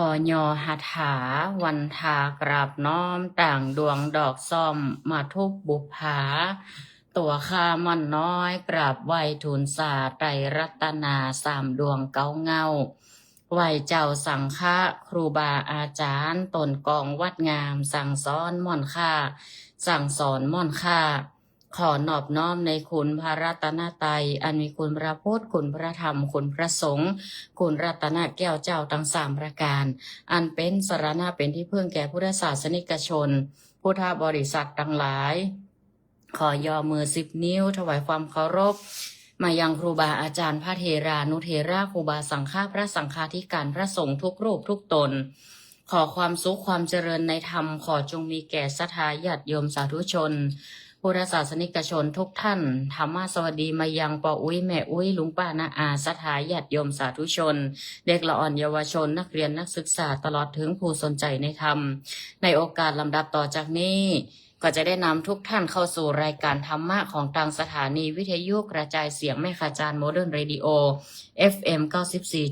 อยอหัตถาวันทากราบน้อมต่างดวงดอกซ่อมมาทุบบุปผาตัวข้าม่อนน้อยกราบไหวทูลสาไตรรัตนาสามดวงเก้าเงาไหวเจ้าสังฆะครูบาอาจารย์ตนกองวัดงามสั่งสอนม่อนค่าสั่งสอนม่อนค่าขอนอบน้อมในคุณพระรัตนตรัยอันมีคุณพระพุทธคุณพระธรรมคุณพระสงฆ์คุณรัตนแก้วเจ้าทั้งสามประการอันเป็นสรณะเป็นที่พึ่งแก่พุทธศาสนิกชนพุทธบริษัททั้งหลายขอย่อมือ10 นิ้วถวายความเคารพมายังครูบาอาจารย์พระเทรานุเทระครูบาสังฆาพระสังฆาธิการพระสงฆ์ทุกรูปทุกตนขอความสุขความเจริญในธรรมขอจงมีแก่ศรัทธาญาติโยมสาธุชนพุทธศาสนิกชนทุกท่านธรรมะสวัสดีมายังปออุ้ยแม่อุ้ยลุงป้านาอาศรัทธาญาติโยมสาธุชนเด็กละอ่อนเยาวชนนักเรียนนักศึกษาตลอดถึงผู้สนใจในธรรมในโอกาสลำดับต่อจากนี้ก็จะได้นำทุกท่านเข้าสู่รายการธรรมะของทางสถานีวิทยุกระจายเสียงแม่ขจารโมเดิร์นเรดิโอ FM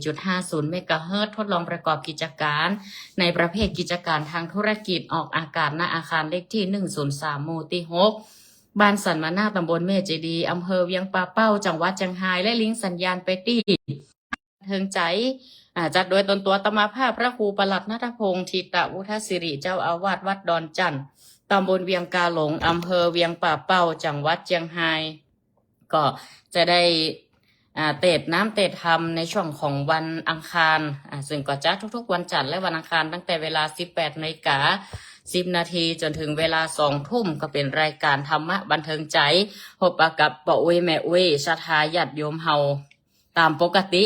94.50 เมกะเฮิรตซ์ทดลองประกอบกิจการในประเภทกิจการทางธุรกิจออกอากาศณอาคารเลขที่103หมู่ที่6บ้านสันมานาตำบลเมเจดีอำเภอเวียงปาเป้าจังหวัดเชียงรายและลิงก์สัญญาณไปที่เทิงใจจัดโดยตนตัวตมาภาพพระครูปลัดณัฐพงศ์ทิตวุฒศิริเจ้าอาวาสวัดดอนจันทร์ตำบลเวียงกาหลงอำเภอเวียงป่าเป้าจังหวัดเชียงรายก็จะได้เตดน้ำเตดธรรมในช่วงของวันอังคารซึ่งก็จะทุกๆวันจันทร์และวันอังคารตั้งแต่เวลา 18:10 นาทีจนถึงเวลา 2 ทุ่มก็เป็นรายการธรรมะบันเทิงใจพบกับปออุ้ยแม่อุ้ยศรัทธาญาติโยมเฮาตามปกติ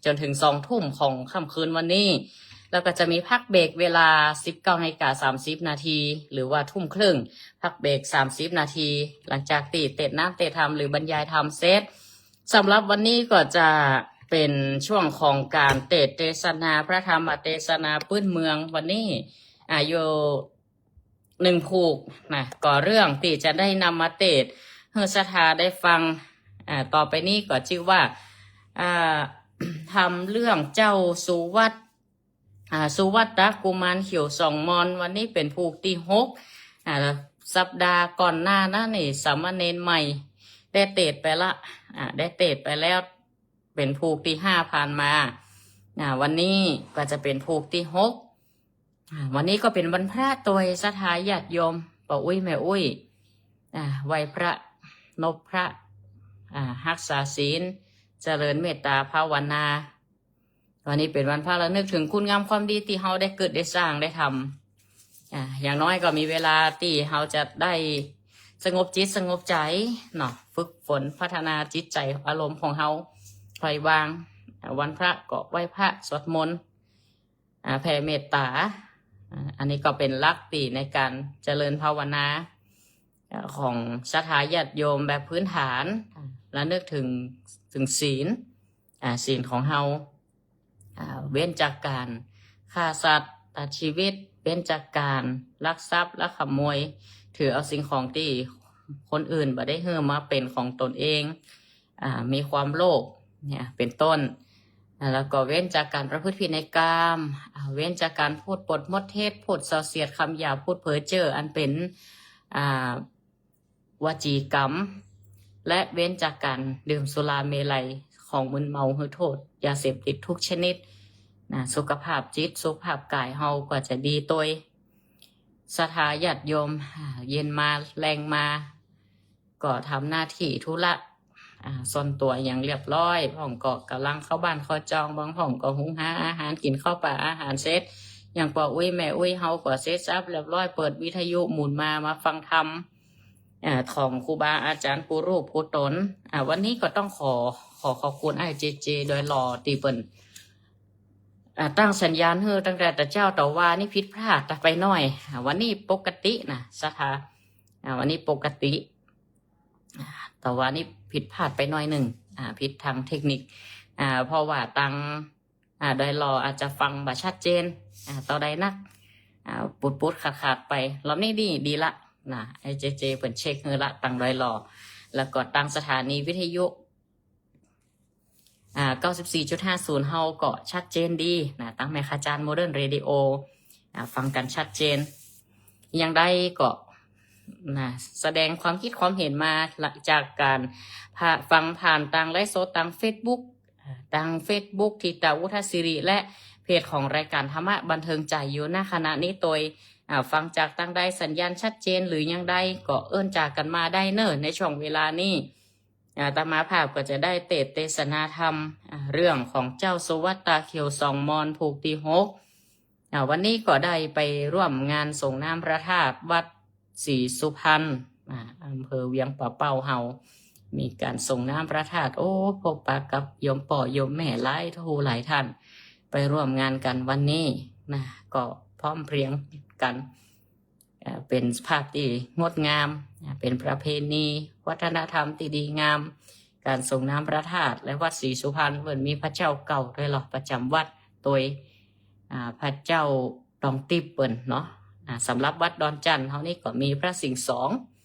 จนถึง 2 ทุ่มของค่ำคืนวันนี้แล้วก็จะมีพักเบรกเวลา 19:30 นาทีหรือว่าทุ่มครึ่งพักเบรก30 นาทีหลังจากตีเตดน้ำเตดธรรมหรือบรรยายธรรมเสร็จสำหรับวันนี้ก็จะเป็นช่วงของการเทศนาพระธรรมเทศนาพื้นเมืองวันนี้อยู่1 ผูกก่อเรื่องที่จะได้นำมาเทศให้ศรัทธาได้ฟังต่อไปนี้ก็ชื่อว่าทำเรื่องเจ้าสุวัตสุวัตตกุมารเขียว2 มอนวันนี้เป็นผูกที่6สัปดาห์ก่อนหน้านั้นนี่สามเณรใหม่ได้เทศไปละได้เทศไปแล้วเป็นผูกที่5ผ่านมาวันนี้ก็จะเป็นผูกที่6วันนี้ก็เป็นวันพระตัวศรัทธาญาติโยมปออุ้ยแม่อุ้ยไหว้พระนบพระรักษาศีลเจริญเมตตาภาวนาวันนี้เป็นวันพระระลึกถึงคุณงามความดีที่เฮาได้เกิดได้สร้างได้ทำอย่างน้อยก็มีเวลาที่เฮาจะได้สงบจิตสงบใจเนาะฝึกฝนพัฒนาจิตใจอารมณ์ของเฮาปล่อยวางวันพระก็ไหว้พระสวดมนต์แผ่เมตตาอันนี้ก็เป็นหลักตีในการเจริญภาวนาของศรัทธาญาติโยมแบบพื้นฐานและนึกถึงศีลศีลของเฮาเว้นจากการฆ่าสัตว์ตัดชีวิตเว้นจากการลักทรัพย์และขโมยถือเอาสิ่งของที่คนอื่นบ่ได้เฮือมาเป็นของตนเองมีความโลภเนี่ยเป็นต้นแล้วก็เว้นจากการประพฤติผิดในกามเว้นจากการพูดปดมดเทศพูดส่อเสียดคำหยาบพูดเพ้อเจ้ออันเป็นวจีกรรมและเว้นจากการดื่มสุราเมลัยของมึนเมาให้โทษยาเสพติดทุกชนิดสุขภาพจิตสุขภาพกายเฮาก็จะดีตัวศรัทธาญาติโยมเย็นมาแรงมาก็ทำหน้าที่ธุระส่วนตัวอย่างเรียบร้อยพ่อมก็กำลังเข้าบ้านเข้าจองบางพ่อมก็หุงหาอาหารกินข้าวปลาอาหารเสร็จอย่างปออุ้ยแม่อุ้ยเฮาก็เสร็จซับเรียบร้อยเปิดวิทยุหมุนมาฟังธรรมของครูบาอาจารย์ผู้รู้ผู้ตนวันนี้ก็ต้องขอบคุณเจโดยหล่อตีเปิลตั้งสัญญาณเฮอตั้งแต่เจ้าต่อว่านี่ผิดพลาดไปหน่อยวันนี้ปกตินะศรัทธาวันนี้ปกติแต่ว่านี่ผิดพลาดไปหน่อยหนึ่งผิดทางเทคนิคเพราะว่าตั้งโดยหล่ออาจจะฟังบ่ชัดเจนต่อใดนักปุดขาดไปรอบนี้ดีละเจเปิดเช็คเฮอละตั้งโดยหล่อแล้วก็ตั้งสถานีวิทยุ 94.50เฮาก็ชัดเจนดีนะตั้งแม่คาจานโมเดิร์นเรดิโอฟังกันชัดเจนยังได้ก็นะแสดงความคิดความเห็นมาหลังจากการฟังผ่านทางไลฟ์สดทาง Facebook ที่ตาวุฒศิริและเพจของรายการธรรมะบันเทิงใจอยู่ณขณะนี้โดยฟังจากตั้งได้สัญญาณชัดเจนหรือยังได้ก็เอื้อนจากกันมาได้เนิ่นในช่วงเวลานี้ตามาภาพก็จะได้เทศนาธรรมเรื่องของเจ้าสุวัตตาเขียวสองมอนผูกที่6วันนี้ก็ได้ไปร่วมงานส่งน้ำพระธาตุวัดศรีสุพรรณอำเภอเวียงป่าเป้าเฮามีการส่งน้ำพระธาตุพบปะกับโยมป่อโยมแม่หลายทูหลายท่านไปร่วมงานกันวันนี้นะก็พร้อมเพรียงกันเป็นภาพที่งดงามเป็นประเพณีวัฒนธรรมที่ดีงามการส่งน้ำพระธาตุและวัดศรีสุพรรณเพิ่นมีพระเจ้าเก่าด้วยหรอประจำวัดโดยพระเจ้าดองติบเปิ้นเนาะสำหรับวัดดอนจันทร์เขานี่ก็มีพระสิงห์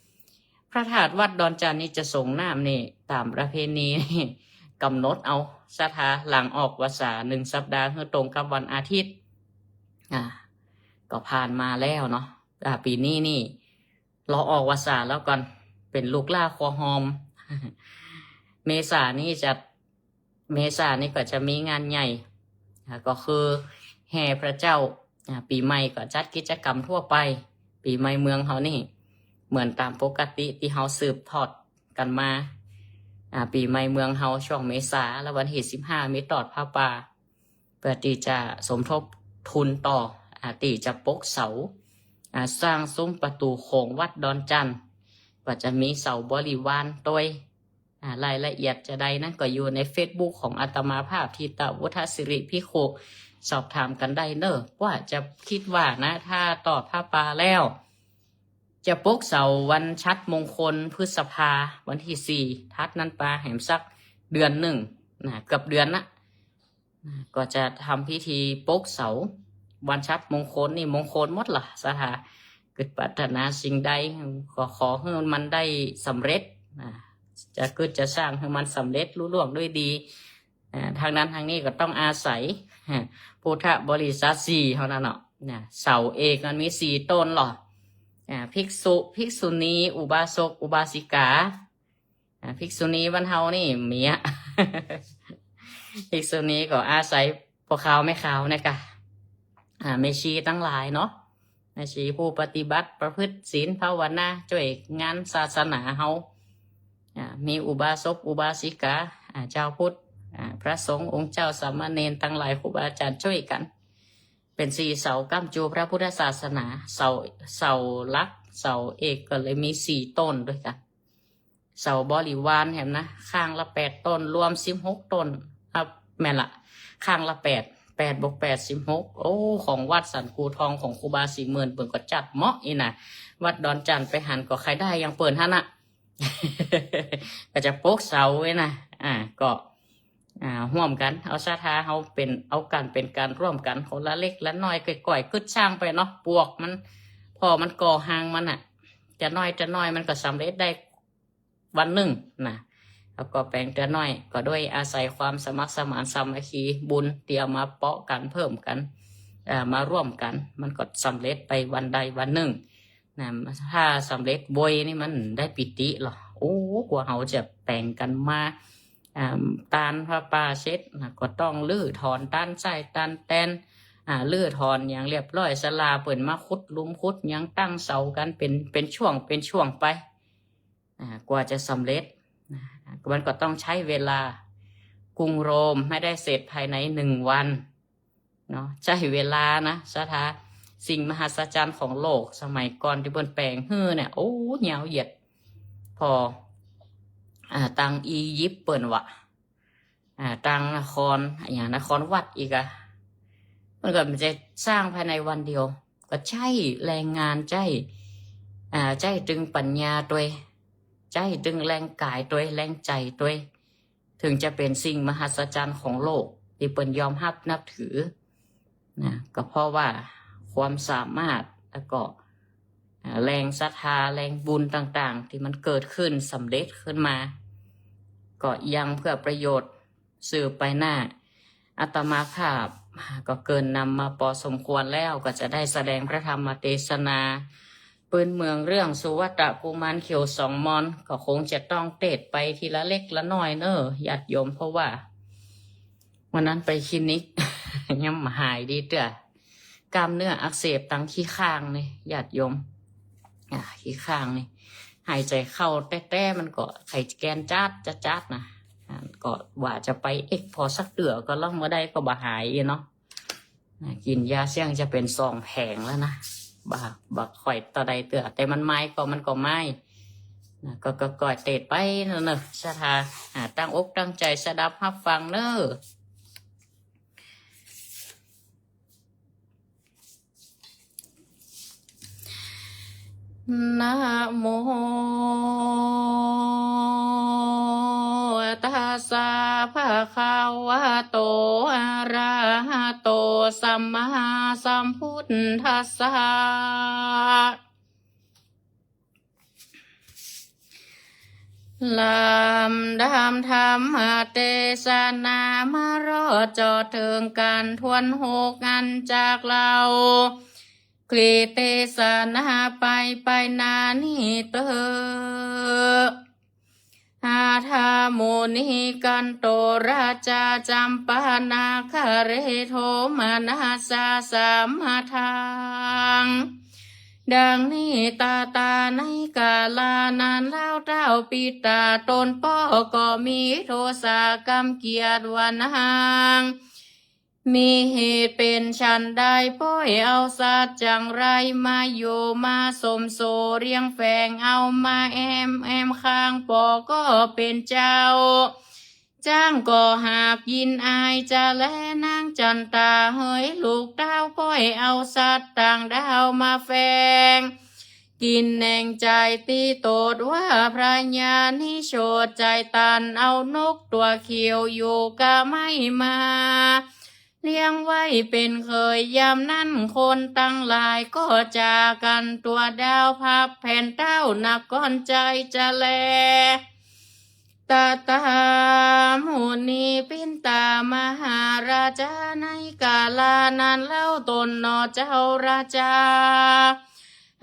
2พระธาตุวัดดอนจันทร์นี่จะส่งน้ำนี่ตามประเพณีนี่กำหนดเอาสถาหลังออกพรรษา1 สัปดาห์คือตรงกับวันอาทิตย์ก็ผ่านมาแล้วเนาะปีนี้นี่เราออกพรรษาแล้วก่อนเป็นลูกล่าคอหอม เมษานี่ก็จะมีงานใหญ่ก็คือแห่พระเจ้าปีใหม่ก็จัดกิจกรรมทั่วไปปีใหม่เมืองเขานี่เหมือนตามปกติที่เขาสืบทอดกันมาปีใหม่เมืองเขาช่วงเมษาและวันที่15มีตอดผ้าป่าเพื่อที่จะสมทบทุนต่อที่จะปกเสาสร้างซุ้มประตูโค้งวัดดอนจันทร์ก็จะมีเสาบริวารโดยรายละเอียดจะได้นั่นก็อยู่ใน Facebook ของอาตมาภาพทิตวุฒศิริภิกขุสอบถามกันได้เนอะว่าจะคิดว่านะถ้าต่อผ้าป่าแล้วจะปกเสาวันชัดมงคลพฤษภาวันที่4ทัดนั้นปาแหมสักเดือนหนึ่งเกือบเดือนนะก็จะทำพิธีปกเสาวันชัดมงคลนี่มงคลหมดล่ะสถาเกิดปรารถนาสิ่งใดขอให้มันได้สำเร็จจะสร้างให้มันสำเร็จรุ่ล่วงด้วยดีทางนั้นทางนี้ก็ต้องอาศัยพุทธบริษัท4เท่านั้นเนาะเสาเอกมันมี4ต้นหรอภิกษุณีอุบาสกอุบาสิกาภิกษุณีบรรเทานี่เมีย ภิกษุณีก็อาศัยพวกเขาไม่เขานะกะแม่ชีตั้งหลายเนาะแม่ชีผู้ปฏิบัติประพฤติศีลภาวนาช่วยงานศาสนาเฮามีอุบาสกอุบาสิกาเจ้าพุทธพระสงฆ์องค์เจ้าสามเณรตั้งหลายครูบาอาจารย์ช่วยกันเป็น4เสาก้ำจูพระพุทธศาสนาเสาหลักเสาเอกก็เลยมี4ต้นด้วยกันเสาบริวารเห็นนะข้างละ8ต้นรวม16ต้นแม่นละข้างละ8 บวก8 16ของวัดสันคูทองของครูบาสีเมือนเปิ่นก็จัดเหมาะอีนะวัดดอนจันทร์ไปหันก็ใครได้ยังเปิ่นท่านน่ะ ก็จะโป๊กเสาไว้นะก็ร่วมกันเอาชาทาเขาเอากันเป็นการร่วมกันคนละเล็กละน้อยก่อยๆกึดช่างไปเนาะปวกมันพอมันก่อหางมันจะน้อยมันก็สำเร็จได้วันหนึ่งนะแล้วก็แปลงจะน้อยก็ด้วยอาศัยความสมัครสมานสามัคคีบุญเตรียมมาเปาะกันเพิ่มกันมาร่วมกันมันก็สำเร็จไปวันใดวันหนึ่งนะถ้าสำเร็จบ่อยนี่มันได้ปิติหรอกว่าเขาจะแปลงกันมาตานพระป่าเช็ดก็ต้องลื้อถอนต้านไส้ต้านแตนลื้อถอนอย่างเรียบร้อยสลาเปิดมาคุดลุมคุดยังตั้งเสากันเป็นช่วงไปกว่าจะสำเร็จมันก็ต้องใช้เวลากรุงโรมไม่ได้เสร็จภายใน1 วันเนาะใช้เวลานะสถาสิ่งมหัศจรรย์ของโลกสมัยก่อนที่บนแปลงเนี่ยยาวเหยียดพอตังอียิปต์เปิ่นวะตังนครอย่างนครวัดอีกมันก็มันจะสร้างภายในวันเดียวก็ใช่แรงงานใช่จึงปัญญาตัวใช่จึงแรงกายตัวแรงใจตัวถึงจะเป็นสิ่งมหัศจรรย์ของโลกที่เปิ่นยอมรับนับถือก็เพราะว่าความสามารถแล้วก็แรงศรัทธาแรงบุญต่างๆที่มันเกิดขึ้นสำเร็จขึ้นมาก็ยังเพื่อประโยชน์ สืบไปหน้าอาตมาภาพก็เกินนำมาพอสมควรแล้วก็จะได้แสดงพระธรรมเทศนาปืนเมืองเรื่องสุวัตกุมารเขียวสองมอนก็คงจะต้องเตดไปทีละเล็กละน้อยเนอะญาติโยมเพราะว่าวันนั้นไปคลินิก ยังมาหายดีเด้อกล้ามเนื้ออักเสบตั้งขี้ข้างนี่ญาติโยมขี้ข้างนี่หายใจเข้าแต้ๆมันก็ไข่แกนจัดนะก็ว่าจะไปพอสักเดือก็ล่องมาได้ก็บ่หายเนาะกินยาเสี่ยงจะเป็นซองแผงแล้วนะบักข่อยต่อใดเตือแต่มันไม้ก็ไม่ก็ก่อยเตดไปเนอะชะทาตั้งอกตั้งใจสดับรับฟังเนอะนะโมตัสสะภะคะวะโตอะระหะโตสัมมาสัมพุทธัสสะลำดำธรรมเทศนามารอจอถึงการทวนหกอันจากเรากรีเทศนาไปนานิเตออาธาโมนิกันโตราชาจำปานาคาเรโทมานาสาสามทังดังนี้ตาในกาลานานเล่าเต้าปิตาตนป้อก็มีโทสากรรมเกียรติวันหางมีเหตุเป็นฉันใดป้อยเอาสัตว์จังไรมาโยมาสมโซเรียงแฝงเอามาแอมข้างปอก็เป็นเจ้าจ้างก็หากยินอายจะแลนางจันตาเฮยลูกดาวป้อยเอาสัตว์ต่างดาวมาแฝงกินแหน่งใจตีโตดว่าพระญาณิโชดใจตันเอานกตัวเขียวอยู่ก็ไม่มาเลี้ยงไว้เป็นเคยยามนั่นคนตั้งหลายก็จากันตัวดาวพับแผ่นเต้าหนักก้อนใจจะแลตามุนีปินตามหาราชาในกาลานั้นเล่าตนนอเจ้าราชา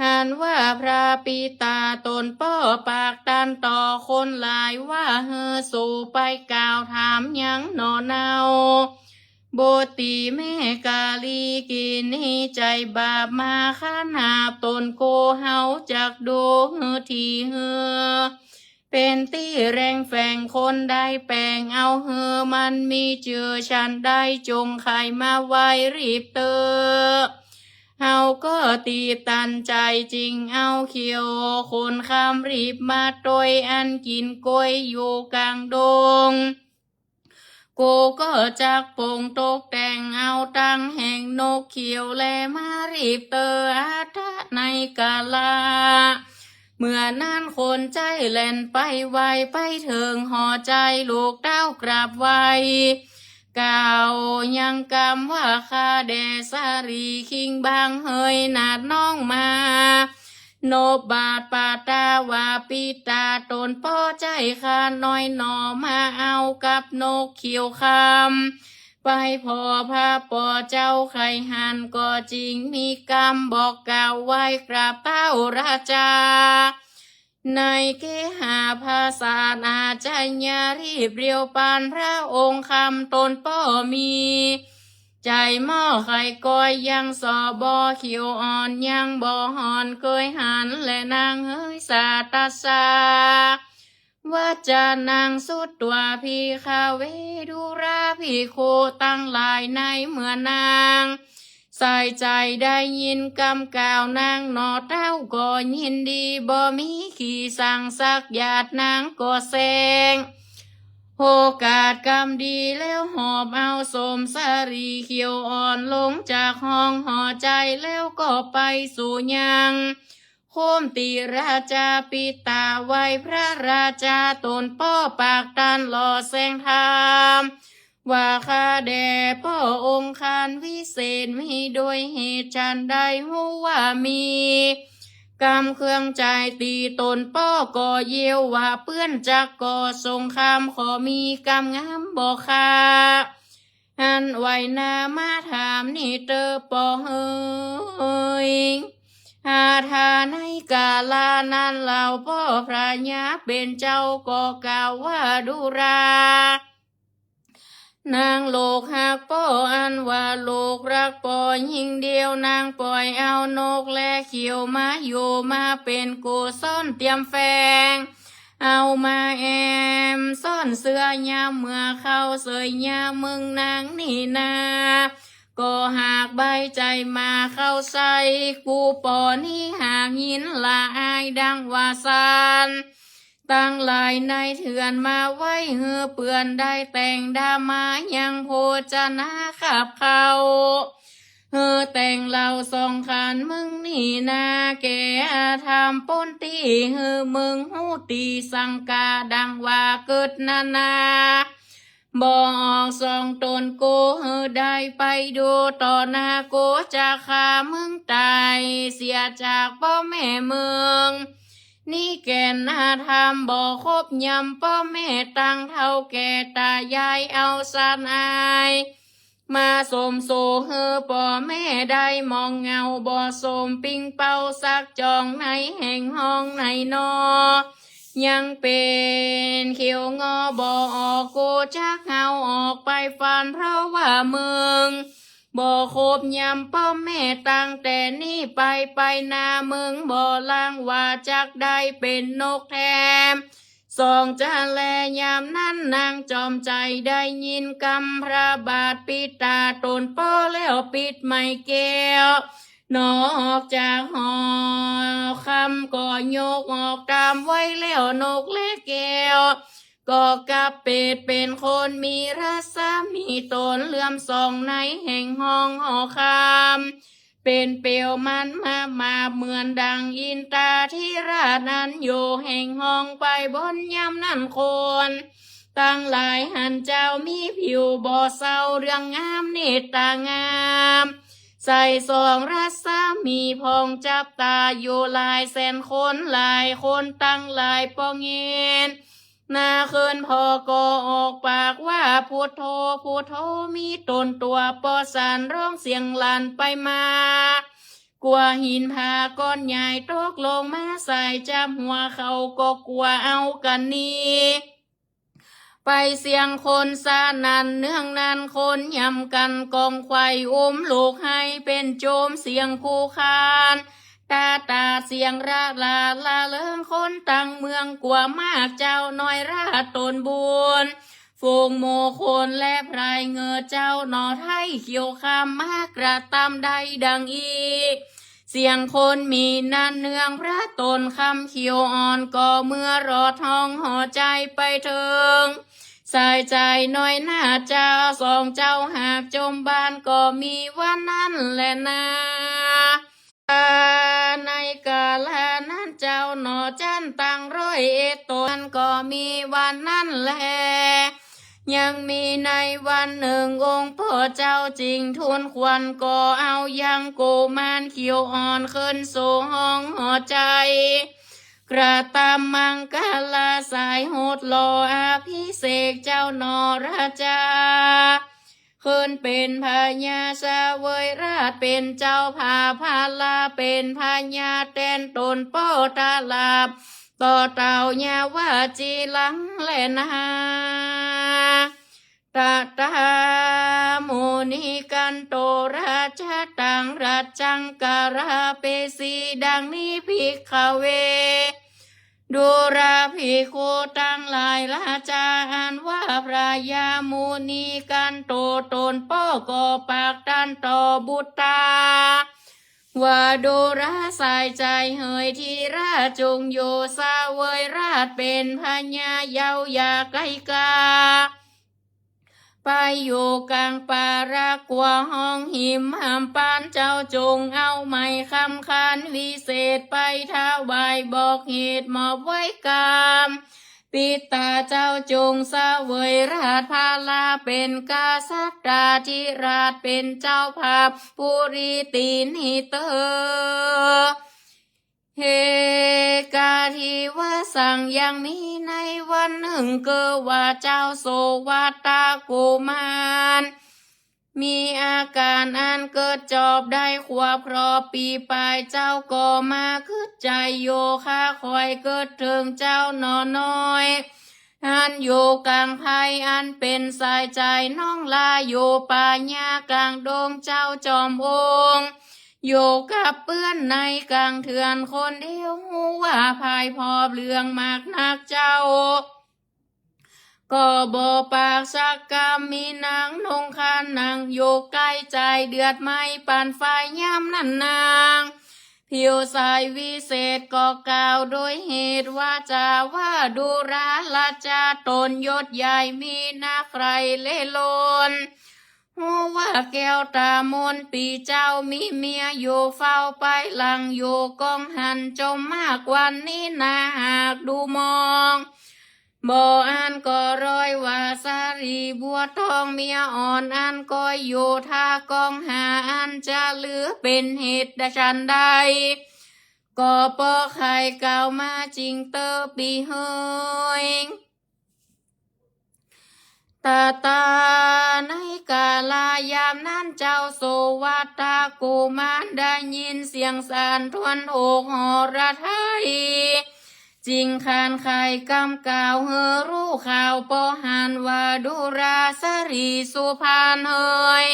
หันว่าพระปิตาตนป้อปากตันต่อคนหลายว่าเฮอสู่ไปกล่าวถามยังนอเนาโบตีแม่กาลีกินให้ใจบาปมาข้าหาตนโกเฮาจากดูเฮอทีเฮอเป็นตี้แรงแฝงคนได้แปลงเอาเฮอมันมีเจือฉันได้จงไขมาไว้รีบเตอเฮาก็ตีตันใจจริงเอาเขียวคนคำรีบมาโดยอันกินกล้วยอยู่กลางดงกูก็จักปงตกแต่งเอาตั้งแห่งนกเขียวแลมารีบเตออาทะในกาลาเมื่อนั้นคนใจแล่นไปไวไปถึงห่อใจลูกเต้ากราบไวกล่าวยังกำว่าข้าแดสารีคิงบางเฮยนาดน้องมาโนบาทปาตาวาปิตาตนป้อใจข้าน้อยหนอมาเอากับนกเขียวคำไปพอพระปอเจ้าไข่หันก็จริงมีกรรมบอกกล่าวไว้กราบเต้าราชาในเกหาภาษาอาจารยารีบเรียวปานพระองค์คำตนป้อมีใจหม้อไข่ก้อยยังสอบอเขียวอ่อนยังบ่หอนเคยหันและนางเฮยสาตาสาว่าจะนางสุดตัวพี่ข้าเวดูราพี่โคตั้งหลายในเมื่อนางใส่ใจได้ยินกำกล่าวนางนอเต้าก็ยินดีบ่มีขี่สั่งสักหยาดนางก็แสงโอกาสกำดีแล้วหอบเอาสมสารีเขียวอ่อนลงจากห้องห่อใจแล้วก็ไปสู่ยังโคมตีราชาปิตาไว้พระราชาตนป้อปากตันหล่อแสงธรรมว่าข้าแด่พ่อองค์คานวิเศษมีโดยเหตุฉันใดหูว่ามี กำเครื่องใจตีตนป้อก่อเยียวว่าเปื้อนจักก่อสงครามขอมีกำงามบ่คาหันไว้นามาถามนี่เตอปอเฮยหาทาในกาลานั้นเหล่าพ่อพระญาเป็นเจ้าก็กล่าวว่าดุรานางโลกหักป้ออันว่าโลกรักปล่อยยิ่งเดียวนางปล่อยเอานกและเขียวมาโยมาเป็นกูซ่อนเตรียมแฝงเอามาแอมซ่อนเสื้อยามเมื่อเข้าเสยยามมึงนางนี่นาก็หากใบใจมาเข้าใส่กูปอนี่หากยินละอายดังว่าซานตั้งหลายในเถื่อนมาไว้เหือเปื่อนได้แต่งดามายังโพจนาขับเขาเฮือแต่งเราสองขันมึงนี่นาแกทำป้นตีเฮือมึงหูตีสังกาดังว่าเกิดนาบอกสองตนโกเฮือได้ไปดูต่อหน้าโกจะฆ่ามึงตายเสียจากพ่อแม่มึงนี่แก่นนาทำบ่คบยำพ่อแม่ตั้งเท่าแก่ตายายเอาสันอายมาสมโซเฮอพ่อแม่ได้มองเงาบ่สมปิงเป้าสักจองในแห่งห้องในนอยังเป็นเขียวงอบ่ออกโกจักเงาออกไปฟันเพราะว่ามึงบ่คบยำพ่อแม่ตั้งแต่นี้ไปนามึงบ่ล่างว่าจักได้เป็นนกแทมสองจะแลยามนั้นนางจอมใจได้ยินกำพระบาทปิดตาตนป้อแล้วปิดไม่แก้วนอกจากหอคำก็ยกออกตามไว้แล้วนกและแก้วก็กับเป็ดเป็นคนมีรัศมีตนเลื่อมส่องในแห่งห้องหอคำเป็นเปลวมันมาเหมือนดังอินตาที่ราชนั้นอยู่แห่งห้องไปบนยามนั่นคนตั้งหลายหันเจ้ามีผิวบ่เศร้าเรื่องงามเนตตางามใส่สองรัศมีพองจับตาอยู่หลายแสนคนหลายคนตั้งหลายปองเงินนาเคินพอก็ออกปากว่าพุทโธพุทโธมีตนตัวปอสานร้องเสียงลั่นไปมากลัวหินผาก้อนใหญ่ตกลงมาใส่จับหัวเขาก็กลัวเอากันนี้ไปเสียงคนซานันเนื่องนั้นคนยำกันกองไข่อุ้มลูกให้เป็นโจมเสียงคู่คานตาเสียงราลาเลิงคนตั้งเมืองกว่ามากเจ้าน้อยราตนบุญฝูงโมคนและไพรเงอเจ้าหนอไทยเขียวคำมากกระตำใดดังอีกเสียงคนมีนันเนืองพระตนคำเขียวอ่อนก็เมื่อรอทองห่อใจไปถึงสายใจน้อยหน้าเจ้าสองเจ้าหากจมบ้านก็มีวันนั้นแหละนาในกาลนั้นเจ้าหนอจันตั้ง101ตนก็มีวันนั้นแหละยังมีในวันหนึ่งองค์พ่อเจ้าจริงทุนควันก็เอายังโกมานเขียวอ่อนขึ้นสู่ห้องหอใจกระตามมังกาลาสายโหดโลอาภิเษกเจ้านอราชาขึ้นเป็นพญาสาเวยราชเป็นเจ้าพาลาเป็นพญาแตนตนป้อตาลาบต่อเต่ายาว่าจีหลังแลนาตาโมนิกันโตราชตังราชังการาเปสีดังนี้ภิกขเวดูราภิกขุตั้งหลายราชาอันว่าพระยามุนีกันโตตนป้อก็ปากตันต่อบุตตาว่าดูราสายใจเฮยที่ราจงโยสาเวยราชเป็นพญาเยาวยาไกกาไปอยู่กลางป่ารากว่าห้องหิมหามปานเจ้าจงเอาไม้คำคานวิเศษไปท้าบายบอกเหตุมอบไว้กามปิตาเจ้าจงเสวยราชพาลาเป็นกาสัตตาธิราชเป็นเจ้าภาพปุริตินิเต เฮกาทิวสังยังมีในวันหนึ่งเกิดว่าเจ้าโสวัตตากุมารมีอาการอันเกิดจอบได้ขวบครอบปีปลายเจ้าก็มาคืดใจโยคะคอยเกิดถึงเจ้านอน้อยอันอยู่กลางไพอันเป็นสายใจน้องลาอยู่ป่าหญ้ากลางดงเจ้าจอมองค์อยู่กับเปื้อนในกลางเถื่อนคนเดียวหูว่าภายพอบเรื่องมากนักเจ้าก็บ่ปากสักกรรมมีนางนงคานนางโยกใกล้ใจเดือดไม่ปานไฟย่ำนั่นนางผิวสายวิเศษก็กล่าวโดยเหตุว่าจะว่าดูราละจาตนยศใหญ่มีนาใครเล่ลนหูว่าแก้วตามนปีเจ้ามีเมียอยู่เฝ้าไปหลังอยู่กองหันจมมากวันนี้นาหากดูมองบ่อันก็ร้อยว่าสารีบัวทองเมียอ่อนอันก็อยู่ท่ากองหาอันจะเหลือเป็นเหตุใดฉันใดก็ปอไข่เก่ามาจริงเตอปีเฮยตาในกาลายามนั้นเจ้าโสวัตตากุมารได้ยินเสียงสานทวนอกหอระไทยจริงคานไข่กำกล่าวเฮอรู้ข่าวปอหันว่าดูราสรีสุพานเฮย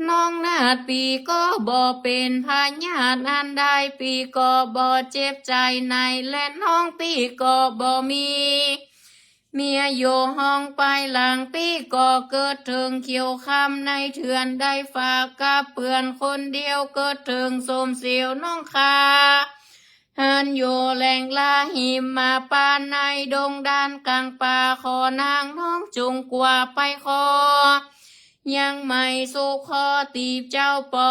น้องนาดปีก็บ่เป็นพญาติอันใดปีก็บ่เจ็บใจในและน้องปีก็บ่มีเมียโยห้องไปหลังปีก็เกิดถึงเขียวคำในเถื่อนได้ฝากกับเปื่อนคนเดียวเกิดถึงสมเสียวน้องคาหันโยแหล่งลาหิมมาปานในดงด้านกลางป่าขอนางน้องจุงกว่าไปคอยังไม่สุขอตีบเจ้าปอ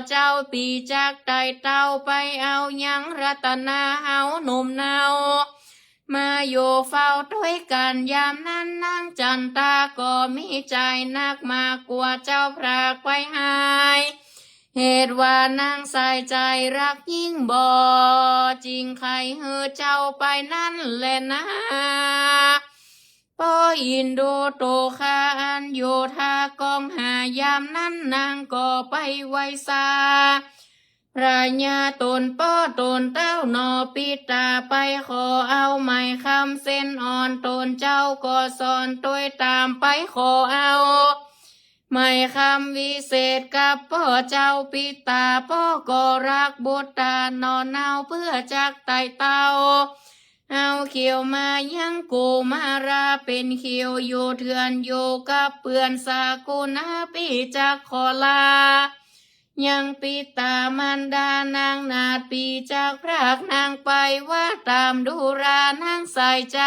เจ้าปีจากไตเต้าไปเอายังรัตนาเฮาหนุ่มเนามาโยเฝ้าด้วยกันยามนั้นนางจันตาก็มีใจนักมากกว่าเจ้าพรากไปหายเหตุว่านางใส่ใจรักยิ่งบ่จริงใครเฮือเจ้าไปนั่นแหละนะปออินโดโตคาอันโยธากองหายามนั้นนางก็ไปไว้ซาพระญาตนป้อตนเต้านอปิตาไปขอเอาไม้คำเส้นอ่อนตนเจ้าก็สอนตัวตามไปขอเอาไม่คำวิเศษกับพ่อเจ้าปิตาพ่อก็รักบุตรตานอนเอาเพื่อจักไต่เต้าเอาเขียวมายังกูมาราเป็นเขียวอยู่เถื่อนอยู่กับเปื่อนสากุนาปีจักขอลายังปิตามันดานางนาดปีจากพรากนางไปว่าตามดูรานางใส่ใจ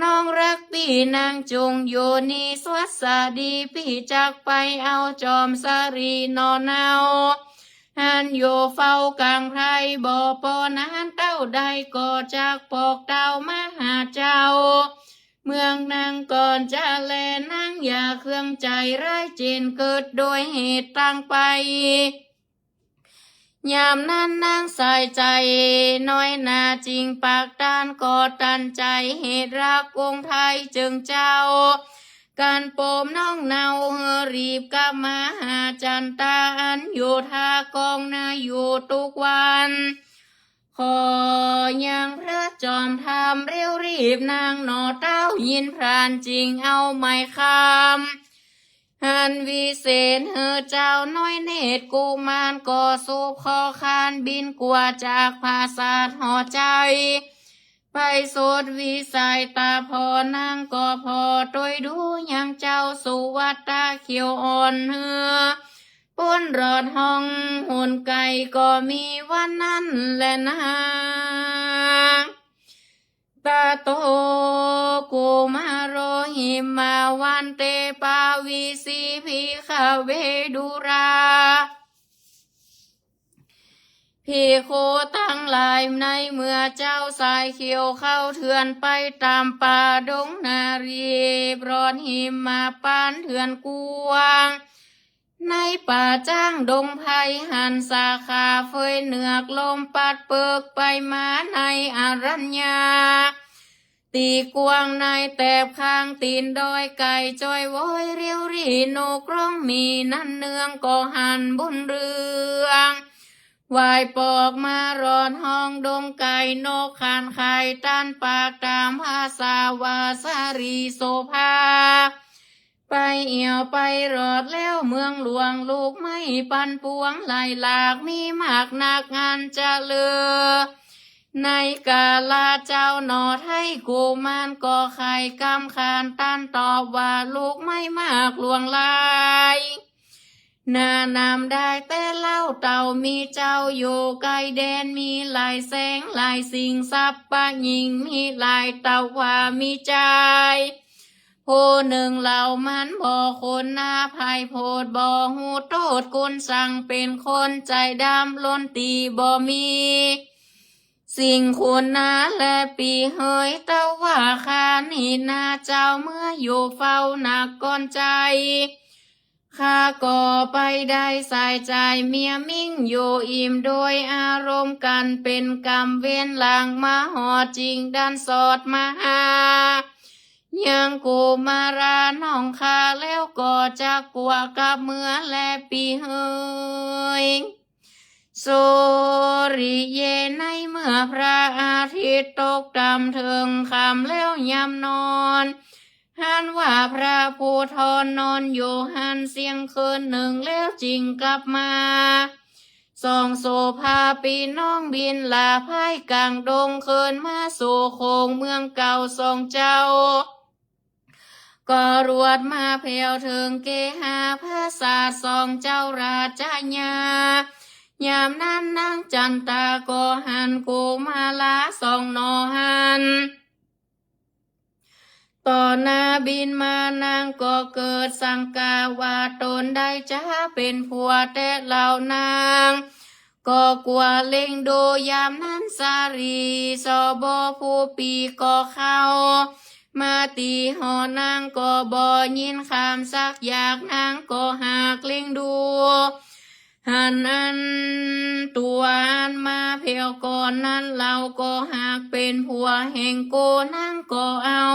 น้องรักปีนางจงโยนีสวัสดีปีจากไปเอาจอมสารีนอนเอาหันโยเฝ้ากลางไพรบ่อปอนานเต้าใดก็จากปอกเต้ามาหาเจ้าเมืองนางก่อนจะแลนางอย่าเครื่องใจร้ายเจนเกิดโดยเหตุตั้งไปยามนั้นนางใส่ใจน้อยนาจริงปากด้านก็ตันใจเหตุรักองค์ไทยจึงเจ้าการโปมน้องเนาเฮรีบกลับมาหาจันตาอันอยู่ท่ากองนาอยู่ทุกวันขอยังพระจอมทำเร็วรีบนางหนอเต้ายินพรานจริงเอาไม่คำหันวิเศษเฮอเจ้าน้อยเนตรกุมารก็สูบคอคานบินกว่าจากภาษาหอใจไปโสดวิสัยตาพอนางก็พอโดยดูยังเจ้าสุวัตตาเขียวอ่อนเฮือป้นรอดห้องหุ่นไก่ก็มีวันนั้นแหละนะตาโตกุมาโรหิมาวันเตปาวิสีพิขเวดุราพี่โคตั้งหลายในเมื่อเจ้าสายเขียวเข้าเถื่อนไปตามป่าดงนารีบรอนหิมมาปานเถื่อนกวาง ในป่าจ้างดงไผ่หันสาขาเฟยเหนือกลมปัดเปิกไปมาในอรัญญาตีกวางในแตบข้างตีนดอยไก่จอยโวยเรียวรีโนกร้องมีนั่นเนืองก็หันบุญเรืองวายปอกมารอนห้องดงไก่นกขานไข่ตันปากตามภาษาวาสารีโสภาไปเอี่ยวไปรอดแล้วเมืองหลวงลูกไม่ปันปวงไหลหลากมีมากนักงานจะเลือในกาลาเจ้าหนอไทยกูมานก่อไข่กำคานตันตอบว่าลูกไม่มากลวงลายนานำได้แต่เล่าเต่ามีเจ้าอยู่ไกลแดนมีหลายแสงหลายสิ่งสับปะยิงมีหลายเต่าว่ามีใจผู้หนึ่งเหล่ามันบ่คนหน้าภัยโพดบ่หูโทษคนสั่งเป็นคนใจดำล้นตีบ่มีสิ่งคุณนาและปีเฮยเต้าว่าคานี่นาเจ้าเมื่ออยู่เฝ้าหนักก้อนใจข้าก่อไปได้สายใจเมียมิ่งอยู่อิ่มโดยอารมณ์กันเป็นกรรมเว้นหลังมาหอจริงดันสอดมาหายังกูมาราน้องคาแล้วก็จะกลัวกับเมื่อและปีเฮยโซริเยในเมื่อพระอาทิตย์ตกดำถึงคำแล้วยำนอนหันว่าพระผู้ทอนนอนอยู่หันเสียงคืนหนึ่งแล้วจริงกลับมาส่องโซภาปีน้องบินลาพายกลางดงคืนมาสู่โคงเมืองเก่าส่องเจ้าก็รวดมาเพลียวถึงเกหาพระศาสส่องเจ้าราชญายามนั้นนางจันตาก็หันกูมาลาส่องนอหันต่อหน้าบินมานางก็เกิดสังกาว่าตนได้จะเป็นผัวแต่เหล่านางก็กลัวเล็งดูยามนั้นสารีสอบผู้ปีก็เข้ามาตีหอนางก็บ่ยินคำสักอยากนางก็หากเล็งดูหันอันตัวอันมาเพียวก่อนนั้นเราก็หากเป็นผัวแห่งโกนางก็เอา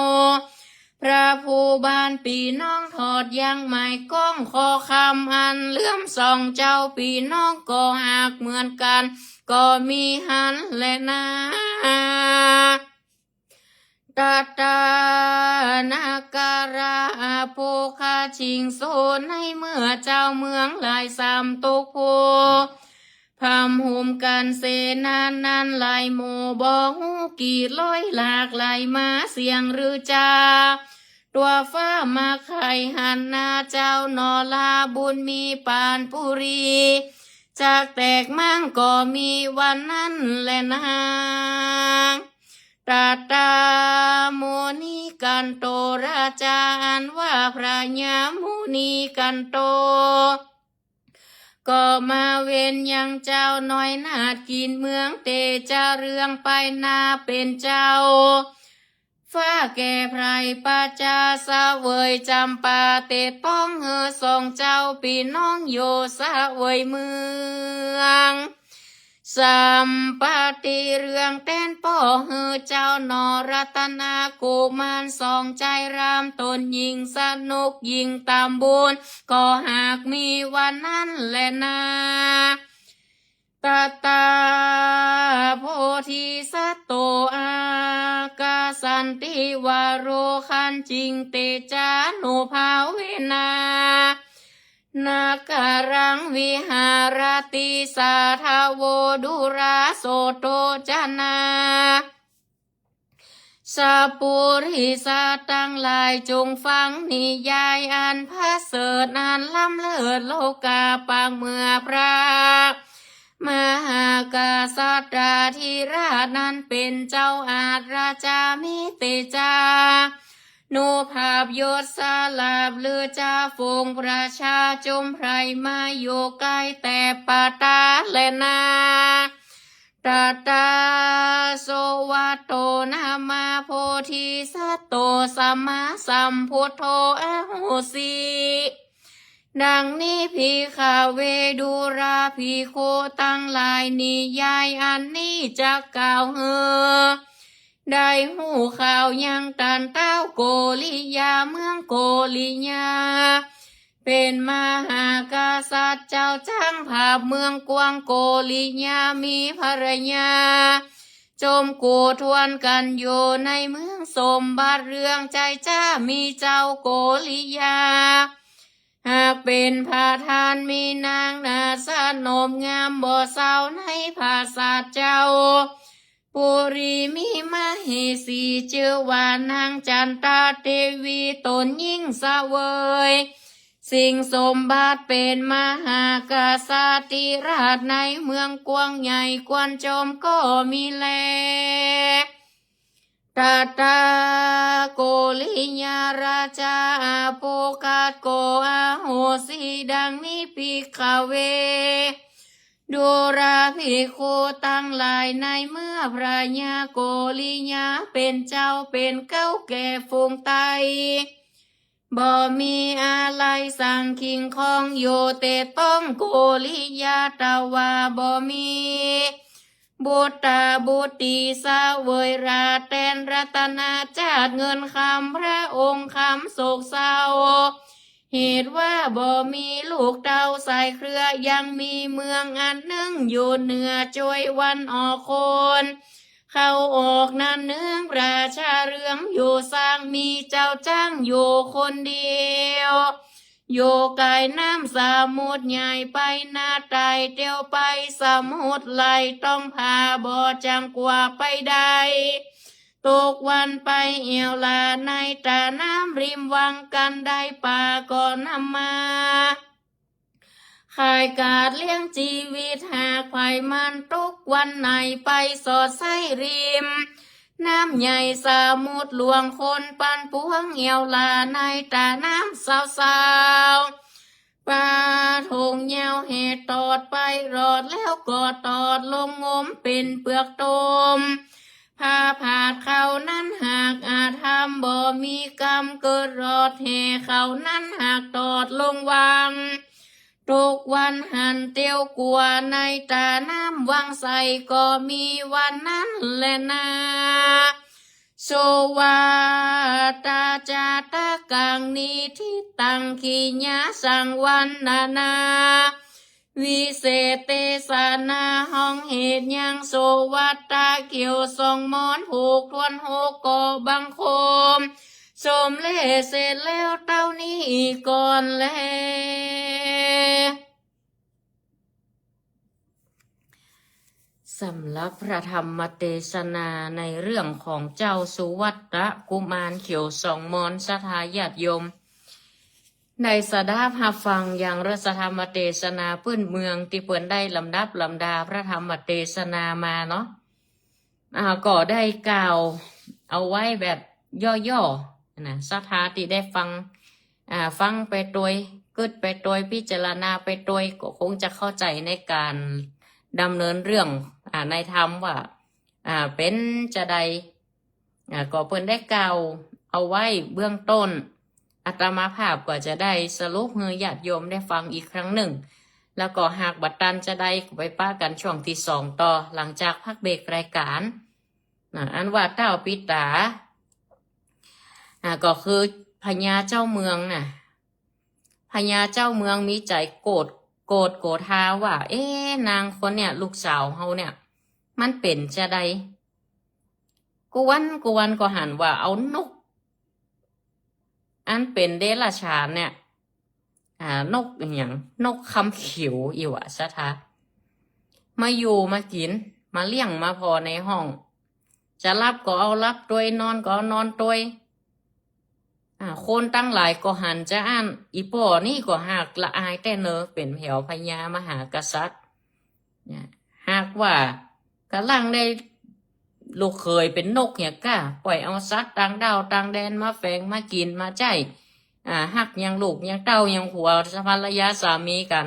พระผู้บ้านปีน้องถอดยังไม่ก้องคอคำอันเลื่อมส่องเจ้าปีน้องก็หากเหมือนกันก็มีหันและนาตาตานาการาโภคาชิงโซในเมื่อเจ้าเมืองหลายสามตกโพพำหุมกันเสนานนั้นหลายหมู่บ่หูกี่ร้อยหลากหลายมาเสียงหรือจาตัวฟ้ามาไข่หันนาเจ้านอลาบุญมีปานปุรีจากแตกมั่งก็มีวันนั้นแลนางตาตาโมนีกันโตราจารย์ว่าพระญาโมนีกันโตก็มาเว้นยังเจ้าน้อยนาดกินเมืองเตจะเรื่องไปนาเป็นเจ้าฟ้าแก่ไพรป้าจาสะเวยจำปาเตต้องเฮอส่งเจ้าปีน้องโยสะเวยเมืองสัมปติเรื่องเต้นป่อเฮอเจ้านอรัตนากุมารสองใจรามตนยิงสนุกยิงตามบุญก็หากมีวันนั้นแลนาตาตาโพธิสัตโตอากาสันติวาโรคันจิงเตจานุภาเวนานาการังวิหารติสาทาโวดุราโสโตจนาสัพปุริสัตตั้งหลายจงฟังนิยายอันพระเสริฐอันล้ำเลิศโลกาปางเมื่อพระมหากษัตริย์ธิราชนั้นเป็นเจ้าอาจราชามิเตจานุภาพยศสาลาบเลือจ้าฟงประชาจมไพรมาโยใกล้แต่ปาตาและนาตาตาโสวัตโตนามาโพธิสัตโตสัมมาสัมพุทโธอโหสิ ดังนี้พิขเวดูราภิกขุตั้งหลายนิยายอันนี้จะกล่าวเฮอได้หูข่าวยังตันเต้าโกริยาเมืองโกริยาเป็นมหากษัตริย์เจ้าจ้างภาพเมืองกวางโกริยามีภรรยาจมกูทวนกันอยู่ในเมืองสมบัติเรื่องใจจ้ามีเจ้าโกริยาหากเป็นพาทานมีนางนาสนมงามบ่เศร้าในภาษาเจ้าปุรีมีมเหสีชื่อว่านางจันตาเทวีตนยิ่งเสวยสิ่งสมบัติเป็นมหากษัตริย์ราชในเมืองกว้างใหญ่กวนจมก็มีแลตาตาโกลิยาราชาโปกาโกอาโหสีดังนี้ภิกขเวดูราภิกขุตั้งหลายในเมื่อพระญาโกลิยาเป็นเจ้าเป็นเก้าแก่ฝูงไตบ่มีอะไรสั่งคิงคองโยเตต้องโกลิยาตาวาบ่มีบุตรบุตรีสาเวยราแตนรัตนาจาดเงินคำพระองค์คำโศกเศร้าเหตุว่าบ่มีลูกเต้าสายเครือยังมีเมืองอันหนึ่งอยู่เหนือจวยวันออกคนเข้าออกนั่นเนืองราชาเรืองอยู่สร้างมีเจ้าจ้างอยู่คนเดียวโยกายน้ำสมุทรใหญ่ไปนาไตเตียวไปสมุทรไหลต้องพาบ่อจำกว่าไปได้ตกวันไปเอียวลาในตาน้ำริมวังกันได้ป่าก่อนนำมาขายกาดเลี้ยงชีวิตหากไผ่มันทุกวันไหนไปสอดไส้ริมน้ำใหญ่สมุทรหลวงคนปันพวงเอียวลาในตาน้ำสาวปลาทงเหี่ยวเหตุตอดไปรอดแล้วก็ตอดลงงมเป็นเปลือกตมพาผาดเขานั้นหากอาธรรมบ่มีกรรมเกิดรอดแห่เขานั้นหากตอดลงวังทุกวันหันเตียวกลัวในตาน้ำวังใสก็มีวันนั้นแหละนาโสวาตาจาตากังนิทิตังขีญาสังวันนาวิเศษเตสนาห้องเหตุยังโสวัตตาเกี่ยวทรงมอนผูกทวนหกกอบังคมสมเล่เสร็จแล้วเต้านี้ก่อนแลสำหรับพระธรรมเทศนาในเรื่องของเจ้าสุวัตตะกุมารเขียวสองมอนสถาญาติโยมในสดาพาฟังอย่างรัสธรรมเทศนาพื้นเมืองที่เปิ่นได้ลำดับลำดาพระธรรมเทศนามาเนาะก็ได้กล่าวเอาไว้แบบย่อๆนะสถาที่ได้ฟังไปโดยกึดไปโดยพิจารณาไปโดยก็คงจะเข้าใจในการดำเนินเรื่องในธรรมว่าเป็นจะใดก็เพิ่นได้กล่าวเอาไว้เบื้องต้นอาตมาภาพก็จะได้สรุปให้ญาติโยมได้ฟังอีกครั้งหนึ่งแล้วก็หากบัดตันจะได้ไปป้ากันช่วงที่สองต่อหลังจากพักเบรกรายการอันว่าเต้าปิตาก็คือพญาเจ้าเมืองพญาเจ้าเมืองมีใจโกรธาว่านางคนเนี่ยลูกสาวเฮาเนี่ยมันเป็นจะใดกวนก็หันว่าเอานกอันเป็นเดรัจฉานเนี่ยนกอย่างนกคำเขียวอีวะสะทะมาอยู่มากินมาเลี้ยงมาพอในห้องจะรับก็เอารับตัวนอนก็เอานอนตัวคนตั้งหลายก็หันจะอ่านอีป่อนี่ก็หากละอายแต่เนอเป็นแถวพญามหากษัตริย์หากว่ากำลังได้ลูกเคยเป็นนกเนี่ยก้าปล่อยเอาสัตว์ต่างดาวต่างแดนมาแฝงมากินมาใจหักยังลูกยังเต้ายังผัวภรรยาสามีกัน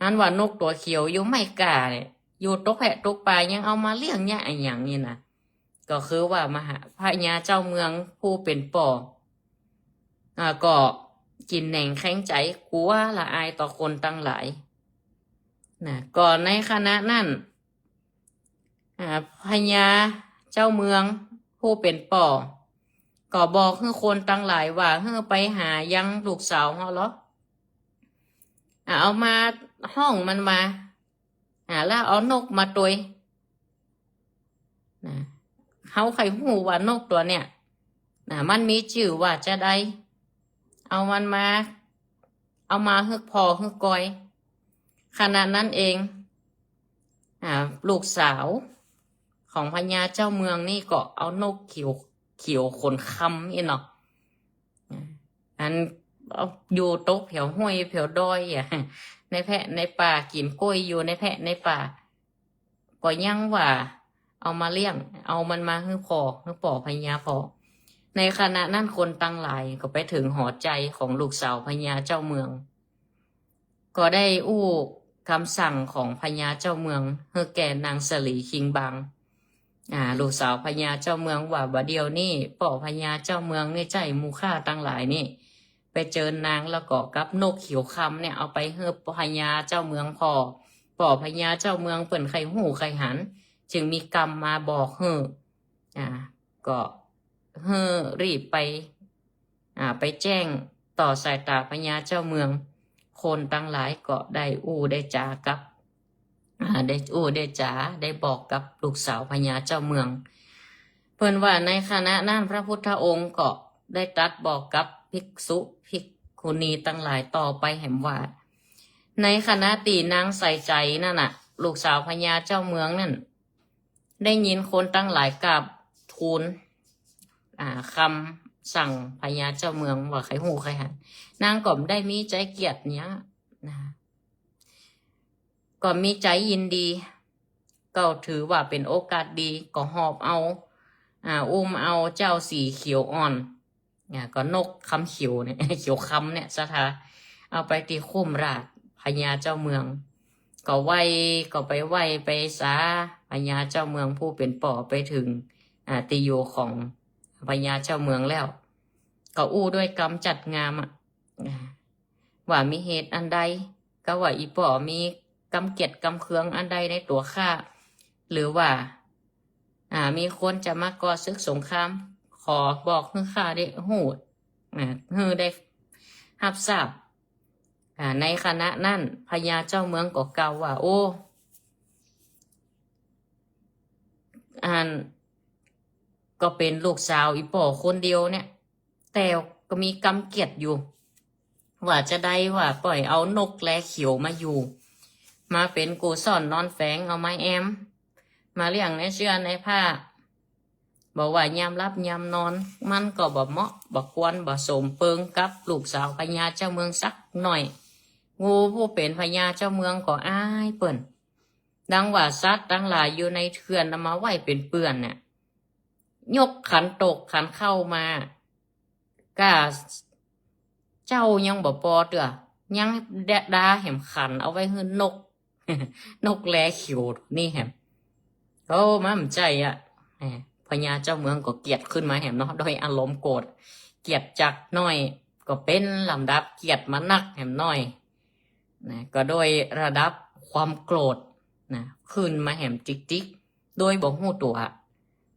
อันว่านกตัวเขียวอยู่ไม่กล้าเนี่ยอยู่ตกแพะตกปลายังเอามาเลี้ยงเนี่ยอย่างนี้นะก็คือว่ามหาพญาเจ้าเมืองผู้เป็นป่อก็ กินแหน่งแข้งใจกลัวละอายต่อคนตั้งหลายนะก่อนในคณะนั่นพญาเจ้าเมืองผู้เป็นป่อก็บอกให้คนตั้งหลายว่าให้ไปหายังลูกสาวเขาเหรอเอามาห้องมันมาแล้วเอานกมาตุยนะเขาใครหูว่านกตัวเนี่ยมันมีชื่อว่าจะได้เอามันมาเอามาฮึกพอฮึกกอยขณะนั้นเองลูกสาวของพญาเจ้าเมืองนี่ก็เอานกเขียวขนคำนี่เนาะอันอยู่โต๊ะแผวห้วยแผวดอยในแพะในป่ากินกล้วยอยู่ในแพะในป่าก็ยังว่าเอามาเลี้ยงเอามันมาให้พอให้ป่อพญาพอในขณะนั้นคนตั้งหลายก็ไปถึงหอใจของลูกสาวพญาเจ้าเมืองก็ได้อู้คำสั่งของพญาเจ้าเมืองให้แก่นางสลีคิงบางลูกสาวพญาเจ้าเมืองว่าบ่เดียวนี่ป่อพญาเจ้าเมืองในใจมูค่าตั้งหลายนี่ไปเจอนางแล้วก็กับนกเขียวคำเนี่ยเอาไปให้พญาเจ้าเมืองป่อพญาเจ้าเมืองเปิ่นใครหูใครหันจึงมีกรรมมาบอกก็รีบไปแจ้งต่อสายตาพญาเจ้าเมืองคนตั้งหลายก็ได้ได้จากับได้จาได้บอกกับลูกสาวพญาเจ้าเมืองเพิ่นว่าในคณะนั้นพระพุทธองค์ก็ได้ตรัสบอกกับภิกษุภิกขุณีตั้งหลายต่อไปแห่งว่าในคณะตีนางใส่ใจนั่นน่ะลูกสาวพญาเจ้าเมืองนั่นได้ยินคนตั้งหลายกราบทูลคำสั่งพญาเจ้าเมืองว่าใครหูใครหันนางก็ได้มีใจเกียรติเนี้ยนะก็มีใจยินดีก็ถือว่าเป็นโอกาสดีก็หอบเอาเอาเจ้าสีเขียวอ่อนก็นกคำเขียวเนี่ยเขียวคำเนี่ยสถาเอาไปตีคุ้มราชพญาเจ้าเมืองก็ไปไปสาพญาเจ้าเมืองผู้เป็นป่อไปถึงติโยของพญาเจ้าเมืองแล้วก็ด้วยกรรมจัดงามว่ามีเหตุอันใดก็ว่าอีป่อมีกำเกียรติกำเคืองอันใดในตัวข้าหรือว่ามีคนจะมาก่อศึกสงครามขอบอกให้ข้าได้หูให้ได้รับทราบในคณะนั้นพญาเจ้าเมืองก็กล่าวว่าก็เป็นลูกสาวอีป่อคนเดียวเนี่ยแต่ก็มีกำเกียรติอยู่ว่าจะได้ว่าปล่อยเอานกแลเขียวมาอยู่มาเป็นกูซ่อนนอนแฝงเอาไม้แอมมาเลี้ยงในเชื่อในผ้าบอกว่ายามรับยามนอนมันก็บ่เหมาะบ่ควรบ่สมเปิงกับลูกสาวพญาเจ้าเมืองสักหน่อยงูผู้เป็นพญาเจ้าเมืองก็อายเปิ่นดังว่าสัตว์ทั้งหลายอยู่ในเถื่อนนำมาไว้เป็นเปื่อนเนี่ยยกขันตกขันเข้ามากะเจ้ายังบ่พอเด้อยังดาแหมขันเอาไว้ให้นก นกแลเขียวนี่แหมมั่นใจพญาเจ้าเมืองก็เกลียดขึ้นมาแหมเนาะด้วยอารมณ์โกรธเกลียดจักน้อยก็เป็นลำดับเกลียดมานักแหมน้อยนะก็โดยระดับความโกรธนะขึ้นมาแหมจิกโดยบอกหูตัว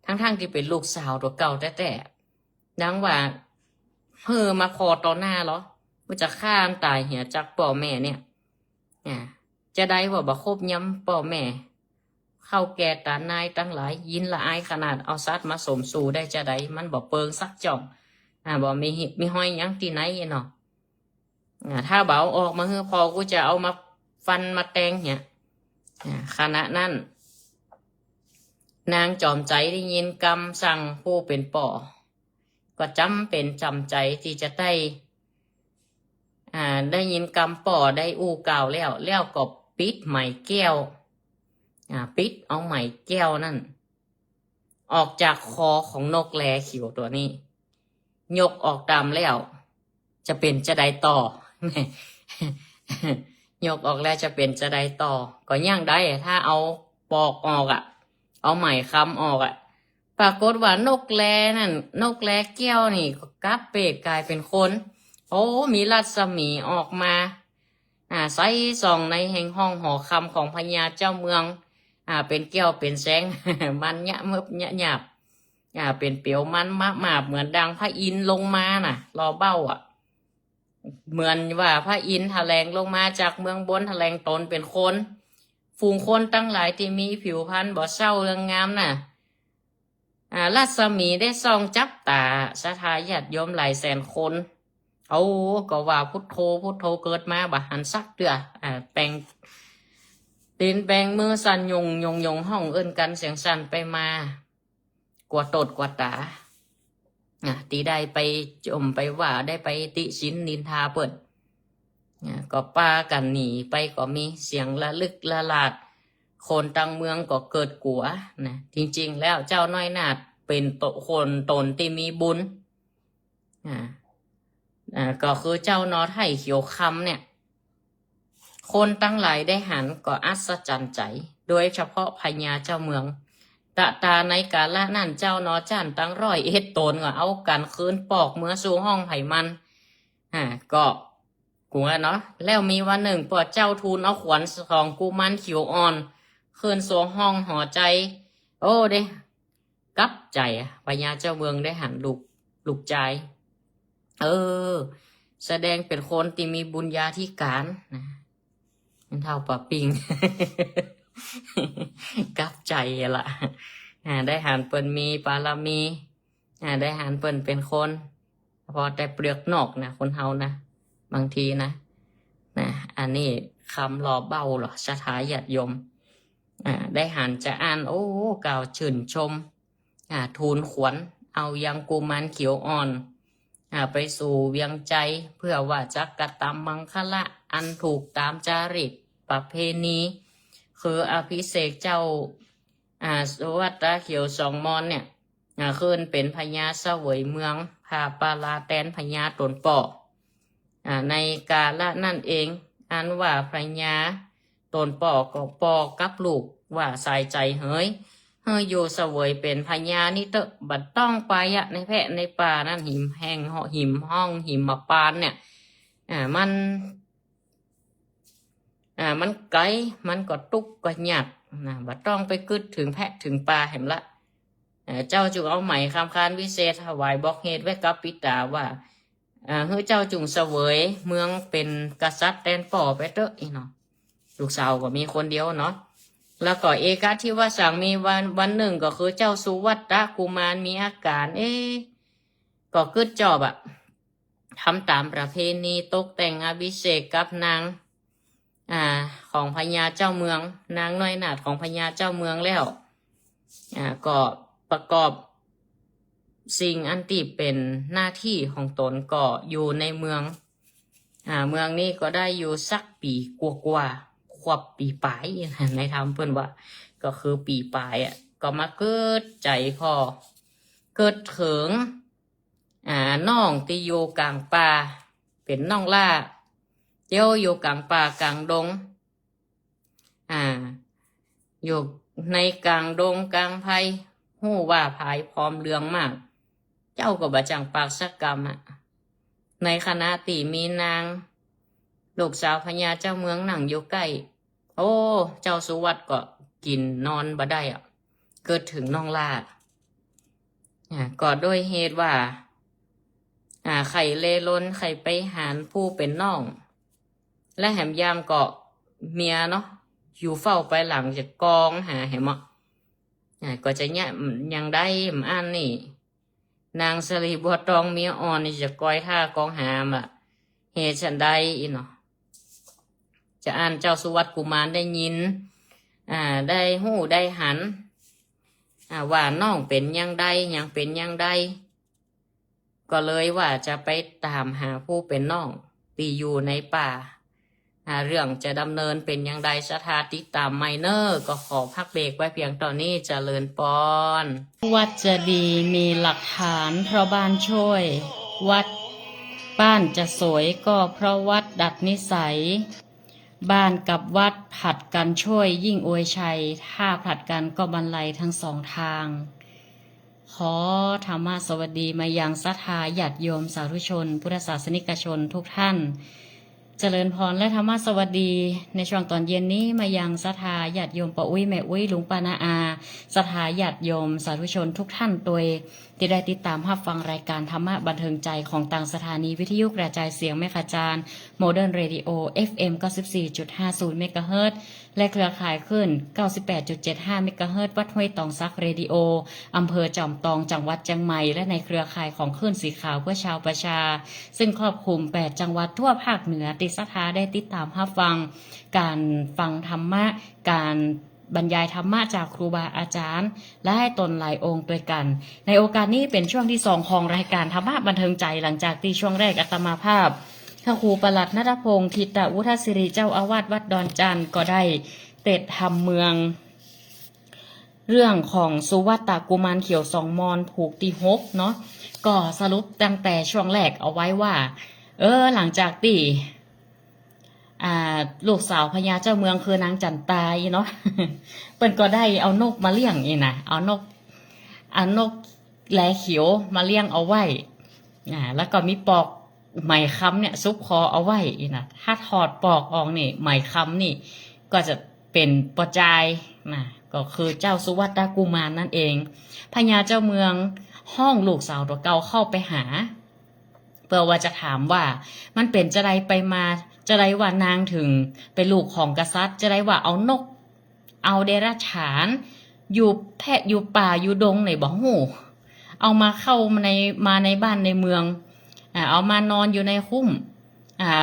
ทั้งที่เป็นลูกสาวตัวเก่าแต่ดังว่ามาพอต่อหน้าเหรอว่าจะฆ่ามตายเหี่ยจากป่อแม่เนี่ยจะได้ว่าบ่คบย้ำป่อแม่เข้าแก่ตานายตั้งหลายยินละอายขนาดเอาซัดมาสมสู่ได้จะได้มันบ่เปิงสักจ่องบ่มีห้อยยังที่ไหนเนาะถ้าเบาออกมาพอกูจะเอามาฟันมาแตงเนี่ยขณะนั้นนางจอมใจได้ยินคำสั่งผู้เป็นป่อก็จำเป็นจำใจที่จะได้ยินคำป่อได้กล่าวแล้วก็ปิดไหมแก้วปิดเอาไหมแก้วนั่นออกจากคอของนกแลเขียวตัวนี้ยกออกดำแล้วจะเป็นจะได้ต่อ ยกออกแล้วจะเป็นจะได้ต่อก็ย่างได้ถ้าเอาปอกออกเอาไหมคำออกปรากฏว่านกแลนั่นนกแลแก้วนี่ก็กลับเปรตกลายเป็นคน โอ้มีรัศมีออกมาใส่ส่องในแห่งห้องหอคำของพญาเจ้าเมืองเป็นแก้วเป็นแสง มันเนี้ยเมื่อเนี้ยหยาบเป็นเปียวมันมากมาเหมือนดังพระอินทร์ลงมาน่ะรอเบ้าเหมือนว่าพระอินทร์แถลงลงมาจากเมืองบนแถลงตนเป็นคนฝูงคนตั้งหลายที่มีผิวพรรณบ่เศร้าเรื่องงามน่ะรัศมีได้ส่องจับตาสทาญาติโยมหลายแสนคนเอาก็ว่าพุทโธพุทโธเกิดมาบ่หันสักเดือแปลงตีนแปลงมือสั่นยงห้องเอิ้นกันเสียงสั่นไปมากว่าตดกว่าตาตีได้ไปจมไปว่าได้ไปติชินนินทาเปิดก็ป้ากันหนีไปก็มีเสียงระลึกละลาดคนตังเมืองก็เกิดกลัวนะจริงๆแล้วเจ้าน้อยนาดเป็นคนตนที่มีบุญก็คือเจ้านอไทยเขียวคำเนี่ยคนตั้งหลายได้หันก็อัศจรรย์ใจโดยเฉพาะพญาเจ้าเมืองตาในกาละนั่นเจ้านอจันตั้ง101 ตนก็เอากันคืนปอกเมื่อสู่ห้องไผ่มันก็กูว่าเนาะแล้วมีวันหนึ่งปอเจ้าทูลเอาขวัญของกูมันเขียวอ่อนคืนสู่ห้องหอใจโอ้เด้กลับใจพญาเจ้าเมืองได้หันลูกใจแสดงเป็นคนที่มีบุญญาธิการนะเท่าปะปิง กลับใจละได้หันเปิ้นมีปารามีได้หันเปิ้นเป็นคนพอแต่เปลือกนอกนะคนเฮานะบางทีนะอันนี้คำรอเบ้าหรอสถาญาติโยมได้หันจะอ่านโอ้กล่าวชื่นชมทูลขวัญเอายังกุมารเขียวอ่อนไปสู่เวียงใจเพื่อว่าจะกระทำมังคละอันถูกตามจารีตประเพณีคืออภิเษกเจ้าสวัสดาเขียวสองมอนเนี่ยขึ้นเป็นพญาเสวยเมืองพาปาลาแตนพญาตนปอในกาละนั่นเองอันว่าพญาตนปอก็ปอกับลูกว่าใส่ใจเฮ้ยอยู่เสวยเป็นพญานี่เตอะบัดต้องไปในแพะในป่านั่นหิมแห้งหิมห้องหิมมาปานเนี่ยมันไกลมันก็ตุกก็หยักบัดต้องไปกึดถึงแพะถึงป่าเห็นละเจ้าจุงเอาไหมคำคานวิเศษถวายบอกเหตุไว้กับปิตาว่าเจ้าจุงเสวยเมืองเป็นกษัตริย์แดนป่อไปเตอะอีเนาะลูกสาวก็มีคนเดียวเนาะแล้วก็เอกาที่ว่าสั่งมีวันหนึ่งก็คือเจ้าสุวัตตะกุมารมีอาการก็กึดจอบทำตามประเพณีตกแต่งอภิเษกกับนางของพญาเจ้าเมืองนางน้อยนาดของพญาเจ้าเมืองแล้วก็ประกอบสิ่งอันที่เป็นหน้าที่ของตนก็อยู่ในเมืองเมืองนี้ก็ได้อยู่สักปีกว่าควบปีปลายในธรรมเพิ่นว่าก็คือปีปลายก็มาเกิดใจพอเกิดถึงน้องที่อยู่กลางป่าเป็นน้องล่าเจ้าอยู่กลางป่ากลางดงอยู่ในกลางดงกลางไผ่หู้ว่าภายพร้อมเรืองมากเจ้าก็บะจังปากสักกรรมในคณะตีมีนางลูกสาวพญาเจ้าเมืองนั่งอยู่ใกล้โอ้เจ้าสุวัตก็กินนอนบ่ได้เกิดถึงน้องลาดก็โดยเหตุว่าไข่เลล้นไข่ไปหารผู้เป็นน้องและแหมยามก็เมียเนาะอยู่เฝ้าไปหลังจากกองหาแหมก็จะเนี่ยยังได้อันนี่นางสลีบัวตองเมียอ่อนนี่จะก้อยท่ากองหามเหตุฉันได้อีเนาะจะอ่านเจ้าสุวัตกุมารได้ยินได้หู้ได้หันว่าน้องเป็นยังได้ยังเป็นยังได้ก็เลยว่าจะไปตามหาผู้เป็นน้องตีอยู่ในป่าเรื่องจะดำเนินเป็นยังไงสถาติตามไมเนอร์ก็ขอพักเบรกไว้เพียงตอนนี้เจริญปอนวัดจะดีมีหลักฐานเพราะบ้านช่วยวัดบ้านจะสวยก็เพราะวัดดัดนิสัยบ้านกับวัดผัดกันช่วยยิ่งอวยชัยถ้าผลัดกันก็บรรลัยทั้งสองทาง ขอธรรมสวัสดีมายังศรัทธาญาติโยมสาธุชนพุทธศาสนิกชนทุกท่าน เจริญพรและธรรมสวัสดีในช่วงตอนเย็นนี้มายังศรัทธาญาติโยมป้าอุ้ยแม่อุ้ยลุงปานาอาศรัทธาญาติโยมสาธุชนทุกท่านโดยที่ได้ติดตามรับฟังรายการธรรมะบันเทิงใจของต่างสถานีวิทยุกระจายเสียงแม่ขจารโมเดิร์นเรดิโอ FM 94.50 เมกะเฮิรตซ์และเครือข่ายขึ้น 98.75 เมกะเฮิรตซ์วัดห้วยตองซักเรดิโออำเภอจอมตองจังหวัดเชียงใหม่และในเครือข่ายของคลื่นสีขาวเพื่อชาวประชาซึ่งครอบคลุม 8 จังหวัดทั่วภาคเหนือติดศรัทธาได้ติดตามรับฟังการฟังธรรมะการบรรยายธรรมะจากครูบาอาจารย์และให้ตนหลายองค์ด้วยกันในโอกาสนี้เป็นช่วงที่2ของรายการธรรมะบันเทิงใจหลังจากที่ช่วงแรกอาตมาภาพพระครูประหลัดณัฐพงศ์ทิตวุฒศิริเจ้าอาวาสวัดดอนจันทร์ก็ได้เตดทำเมืองเรื่องของสุวัตตกุมารเขียวสองมอนผูกที่6เนาะก็สรุปตั้งแต่ช่วงแรกเอาไว้ว่าหลังจากที่ลูกสาวพญาเจ้าเมืองคือนางจันตายเนาะ เปิ้นก็ได้เอานกมาเลี้ยงนี่นะเอานกแลเขียวมาเลี้ยงเอาไว้แล้วก็มีปอกไหมค้ำเนี่ยซุกคอเอาไว้อีนะถ้าถอดปอกออกนี่ไหมค้ำนี่ก็จะเป็นปอจายนะก็คือเจ้าสุวัตตกุมารนั่นเองพญาเจ้าเมืองห้องลูกสาวตัวเก่าเข้าไปหาเพื่อว่าจะถามว่ามันเป็นจะไรไปมาจะไรว่านางถึงเป็นลูกของกษัตริย์จะไรว่าเอานกเอาเดรัจฉานอยู่แพะอยู่ป่าอยู่ดงไหนบ่ฮู้เอามาเข้ามาในบ้านในเมืองเอามานอนอยู่ในคุ้ม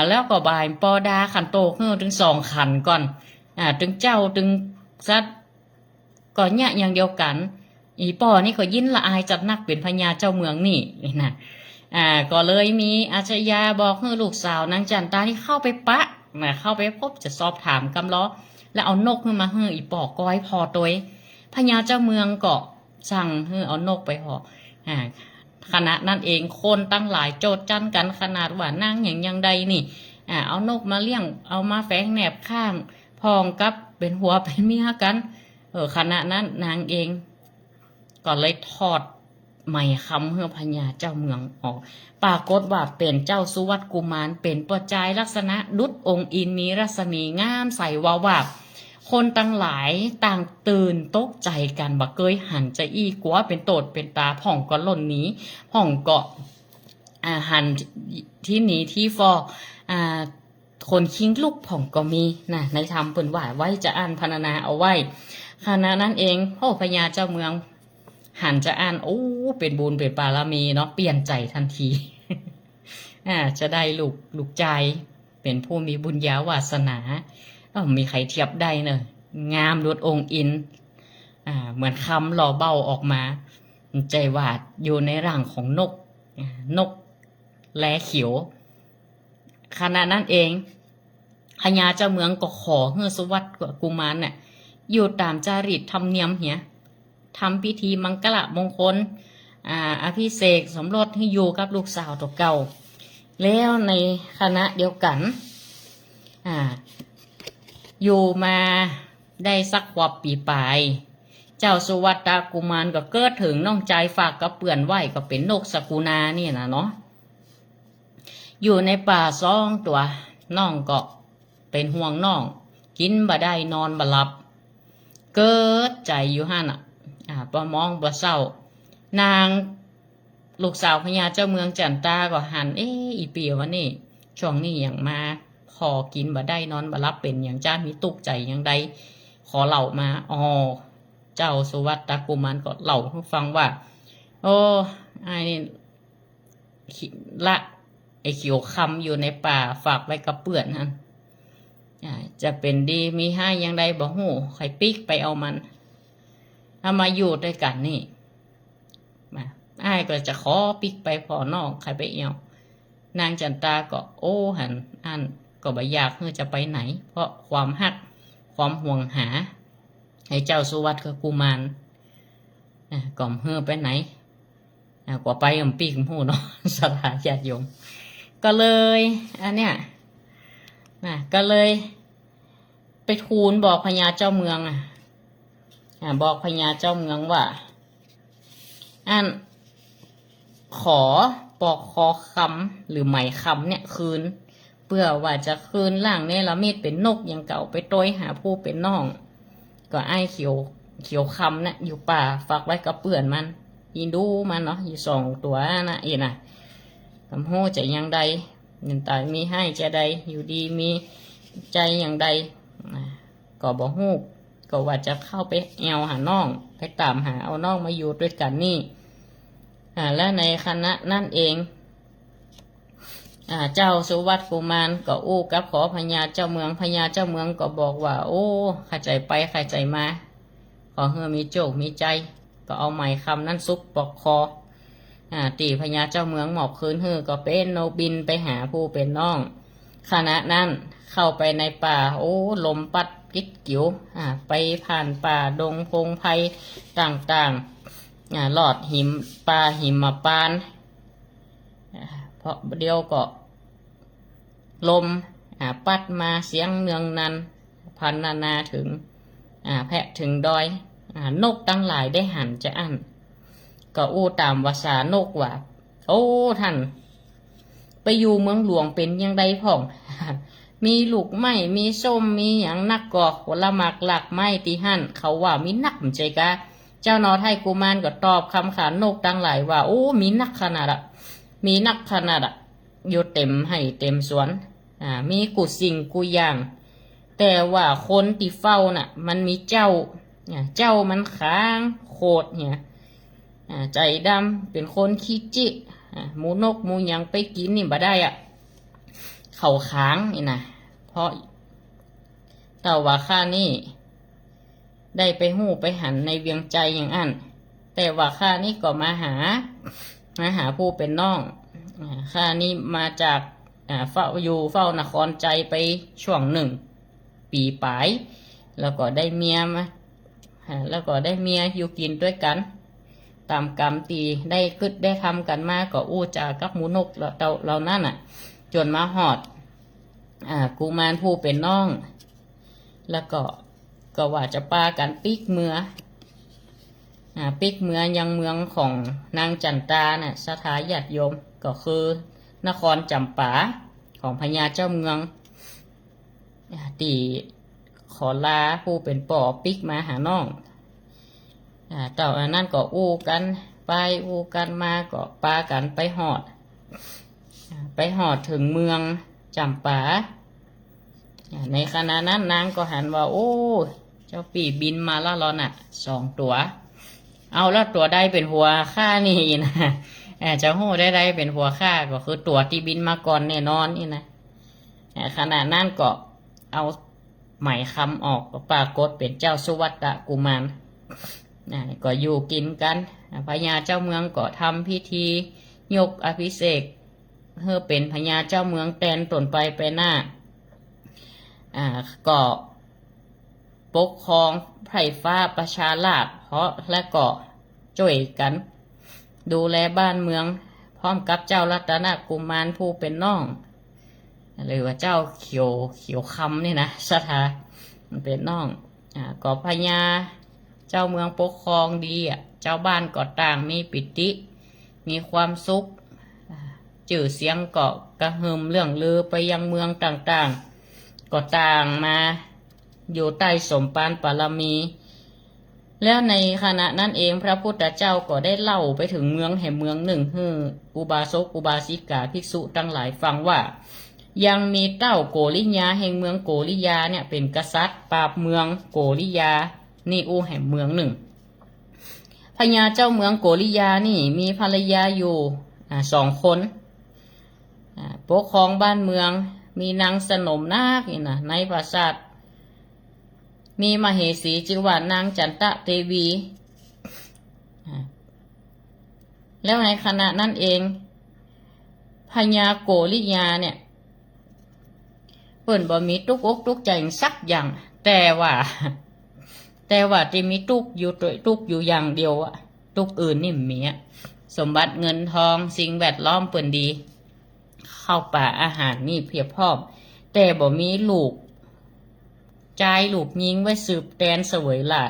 แล้วก็บ่ายปอดาขันโตขึ้นถึง2ขันก่อนถึงเจ้าถึงซัดก่อนเนี่ยอย่างเดียวกันอีปอนี่ก็ยินละอายจัดนักเป็นพญาเจ้าเมืองนี่นะก็เลยมีอาชญาบอกให้ลูกสาวนางจันตาที่เข้าไปเข้าไปพบจะสอบถามกำล้อแล้วเอานกขึ้นมาให้อีปอก้อยพอตัวพญาเจ้าเมืองก็สั่งให้เอานกไปพอขณะนั้นเองคนตั้งหลายโจดจันกันขนาดว่านั่งอย่างยังใดนี่เอานกมาเลี้ยงเอามาแฝงแหนบข้างพองกับเป็นหัวเป็นเมียกันขณะนั้นนางเองก็เลยทอดไหมคำเฮือพญาเจ้าเมืองออกปรากฏว่าเป็นเจ้าสุวัตกุมารเป็นปจายลักษณะดุจองค์อินมีรัศมีงามใสวาวาบคนตั้งหลายต่างตื่นตกใจกันบักเกยหันจะอีกัวเป็นโตดเป็นตาผ่องก็หล่นนี้ผ่องก็หันที่หนีที่ฟอคนคิงลูกผ่องก็มีนะในธรรมเปิ่นว่าไว้จะอ่านพรรณนาเอาไว้ขณะนั้นเองพ่อพญาเจ้าเมืองหันจะอ่านเป็นบุญเป็นบารมีเนาะเปลี่ยนใจทันที จะได้ลูกใจเป็นผู้มีบุญญาวาสนามีใครเทียบได้เนอะงามดุจองค์อินเหมือนคำหล่อเบ้าออกมาใจวาดอยู่ในร่างของนกแลเขียวขณะนั้นเองพญาเจ้าเมืองก็ขอให้สุวัตกุมารเนี่ยอยู่ตามจารีตธรรมเนียมเหียทำพิธีมังกรมงคลอภิเษกสมรสให้อยู่กับลูกสาวตัวเก่าแล้วในคณะเดียวกันอยู่มาได้สักกว่าปีปลายเจ้าสุวัตตกุมารก็เกิดถึงน้องใจฝากกับเปื่อนไหวก็เป็นนกสกุณานี่นะเนาะอยู่ในป่าซ่องตัวน้องก็เป็นห่วงน้องกินบ่ได้นอนบ่หลับเกิดใจอยู่หั่นประมองบ่เศร้านางลูกสาวพญาเจ้าเมืองจันตาก็หันอีปีวะนี่ช่วงนี้อย่างมาพอกินบ่ได้นอนบ่หลับเป็นอย่างจ้ามีตุกใจอย่างใดขอเล่ามาเจ้าสุวัตตกุมารก็เล่าให้ฟังว่าไอ้นี่ละไอ้เขียวคำอยู่ในป่าฝากไว้กับเปื่อนฮะจะเป็นดีมีให้ยังใดบ่ฮู้ใครปิ๊กไปเอามันถ้ามาอยู่ด้วยกันนี่อ้ายก็จะขอปิ๊กไปพอน้องใครไปเอี่ยวนางจันตาก็หันอันก็บ่อยากเพื่อจะไปไหนเพราะความฮักความห่วงหาให้เจ้าสุวัตกุมารก่อมเฮือไปไหนกว่าไปปีกหูเนาะสลาญาติโยมก็เลยอันเนี้ยก็เลยไปทูลบอกพญาเจ้าเมืองบอกพญาเจ้าเมืองว่า อันขอปอกคอคำหรือไหมคำเนี่ยคืนเพื่อว่าจะคืนล่างเนรมิตเป็นนกอย่างเก่าไปโต้ยหาผู้เป็นน้อง ก็ไอ้เขียวคำนะอยู่ป่าฝากไว้กับเปื่อนมันยินดูมันเนาะอยู่สองตัวนะเอ็น่ะคำโหจะยังใดเงินตายมีให้จะใดอยู่ดีมีใจอย่างใดก็บอกฮู้ก็ว่าจะเข้าไปแอวหาน้องไปตามหาเอาน้องมาอยู่ด้วยกันนี่และในคณะนั่นเองเจ้าสุวัตกุมารก็อู้กับขอพญาเจ้าเมืองพญาเจ้าเมืองก็บอกว่าโอ้ข้าใจไปข้าใจมาขอเฮือมีโจกมีใจก็เอาไหมคำนั้นซุกปอกคอตีพญาเจ้าเมืองหมอบคืนเฮือก็เป็นโนบินไปหาผู้เป็นน้องขณะนั้นเข้าไปในป่าโอ้ลมปัดกิดกิ๋วไปผ่านป่าดงพงไพรต่างๆหลอดหิมป่าหิมปานเพราะเดียวก็ลมปัดมาเสียงเนืองนันพันนาถึงแพะถึงดอยนกตั้งหลายได้หันจะอั้นก็อู้ตามภาษานกว่าโอ้ท่านไปอยู่เมืองหลวงเป็นยังไดพ่อง มีลูกไม้มีส้มมีอย่างนักกอกผลหมากหลักไม้ตีหั่นเขาว่ามีนักใจกะเจ้านอไทยกุมารก็ตอบคำขานนกตั้งหลายว่าโอ้มีนักขนาดอะมีนักขนาดอะอยู่เต็มให้เต็มสวนมีกูสิ่งกูอย่างแต่ว่าคนที่เฝ้าน่ะมันมีเจ้ามันค้างโคตรเนี่ยใจดำเป็นคนขี้จิหมูนกหมูยังไปกินนี่บ่ได้อ่ะเขาค้างนี่นะเพราะแต่ว่าข้านี่ได้ไปหู้ไปหันในเวียงใจอย่างอันแต่ว่าข้านี่ก็มาหาผู้เป็นน้องข้านี่มาจากเฝ้านครใจไปช่วงหนึ่งปีปลายแล้วก็ได้เมียมาแล้วก็ได้เมียอยู่กินด้วยกันตามกรรมตีได้กึดได้ทำกันมาก็อู้จากับหมูนกเรานั่นน่ะจนมาหอดกุมารผู้เป็นน้องแล้วก็ว่าจะปากันปิกเมือยังเมืองของนางจันตาน่ะสถาญาติโยมก็คือนครจำปาของพญาเจ้าเมืองตีขอลาผู้เป็นป่อปิกมาหาน้องต่อนั่นก็อู้กันไปอู้กันมาก็ปากันไปหอดถึงเมืองจำปาในขณะนั้นนางก็หันว่าโอ้เจ้าปีบินมาแล้วน่ะ2 ตัวเอาแล้วตัวใดเป็นหัวข้านี่นะเจ้าโหได้เป็นหัวข้าก็คือตัวที่บินมาก่อนแน่นอนนี่นะขณะนั้นก็เอาไหมคำออกก็ปรากฏเป็นเจ้าสุวัตกุมารก็อยู่กินกันพญาเจ้าเมืองก็ทำพิธียกอภิเษกเพื่อเป็นพญาเจ้าเมืองแตนตนไปหน้าก็ปกครองไพร่ฟ้าประชาราษฎร์เพราะและก็ช่วยกันดูแลบ้านเมืองพร้อมกับเจ้ารัตนกุมารผู้เป็นน้องหรือว่าเจ้าเขียวคำนี่นะสถามันเป็นน้องก็พญาเจ้าเมืองปกครองดีเจ้าบ้านก็ต่างมีปิติมีความสุขชื่อเสียงก็กระหึ่มเรื่องลือไปยังเมืองต่างๆก็ต่างมาอยู่ใต้สมภารบารมี แล้วในขณะนั้นเองพระพุทธเจ้าก็ได้เล่าไปถึงเมืองแห่งเมืองหนึ่งให้อุบาสกอุบาสิกาภิกษุทั้งหลายฟังว่ายังมีเต้าโกริยาแห่งเมืองโกริยาเนี่ยเป็นกษัตริย์ปราบเมืองโกริยานี่อูแห่งเมืองหนึ่งพญาเจ้าเมืองโกริยานี่มีภรรยาอยู่2 คนปกครองบ้านเมืองมีนางสนมนาคนี่นะในปราสาทมีมเหสีชื่อว่านางจันตะเทวีแล้วในขณะนั้นเองพญาโกริยาเนี่ยเปิ่นบ่มีตุกอกตุกใจสักอย่างแต่ว่าที่มีตุกอยู่อย่างเดียวตุกอื่นนี่มีสมบัติเงินทองสิ่งแวดล้อมเปิ่นดีเข้าป่าอาหารนี่เพียบพร้อมแต่บ่มีลูกใจลูกยิงไว้สืบแดนเสวยล่ะ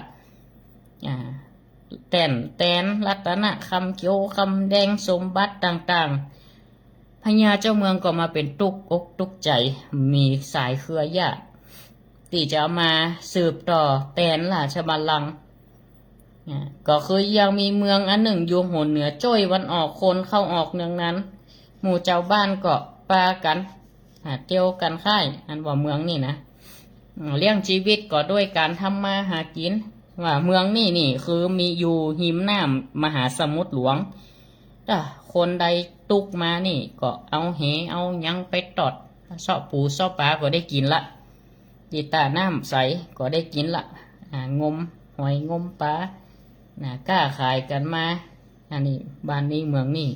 แตนรัตนะคำเขียวคำแดงสมบัติต่างๆพญาเจ้าเมืองก็มาเป็นตุกอกตุกใจมีสายเครือญาติที่จะเอามาสืบต่อแตนราชบัลลังก์ก็คือยังมีเมืองอันหนึ่งอยู่หัวเหนือจ้อยวันออกคนเข้าออกเนืองนั้นหมู่เจ้าบ้านก็ปากันเตียวกันค่ายอันว่าเมืองนี่นะเลี้ยงชีวิตก็ด้วยการทำมาหากินว่าเมืองนี่คือมีอยู่หิมน้ำมหาสมุทรหลวงถ้าคนใดตุกมานี่ก็เอาเหเอายังไปตอดซอปูซอปลาก็ได้กินละจีตาน้ำใสก็ได้กินละงมหอยงมปลากล้าขายกันมาอันนี้บ้านนี้เมืองนี่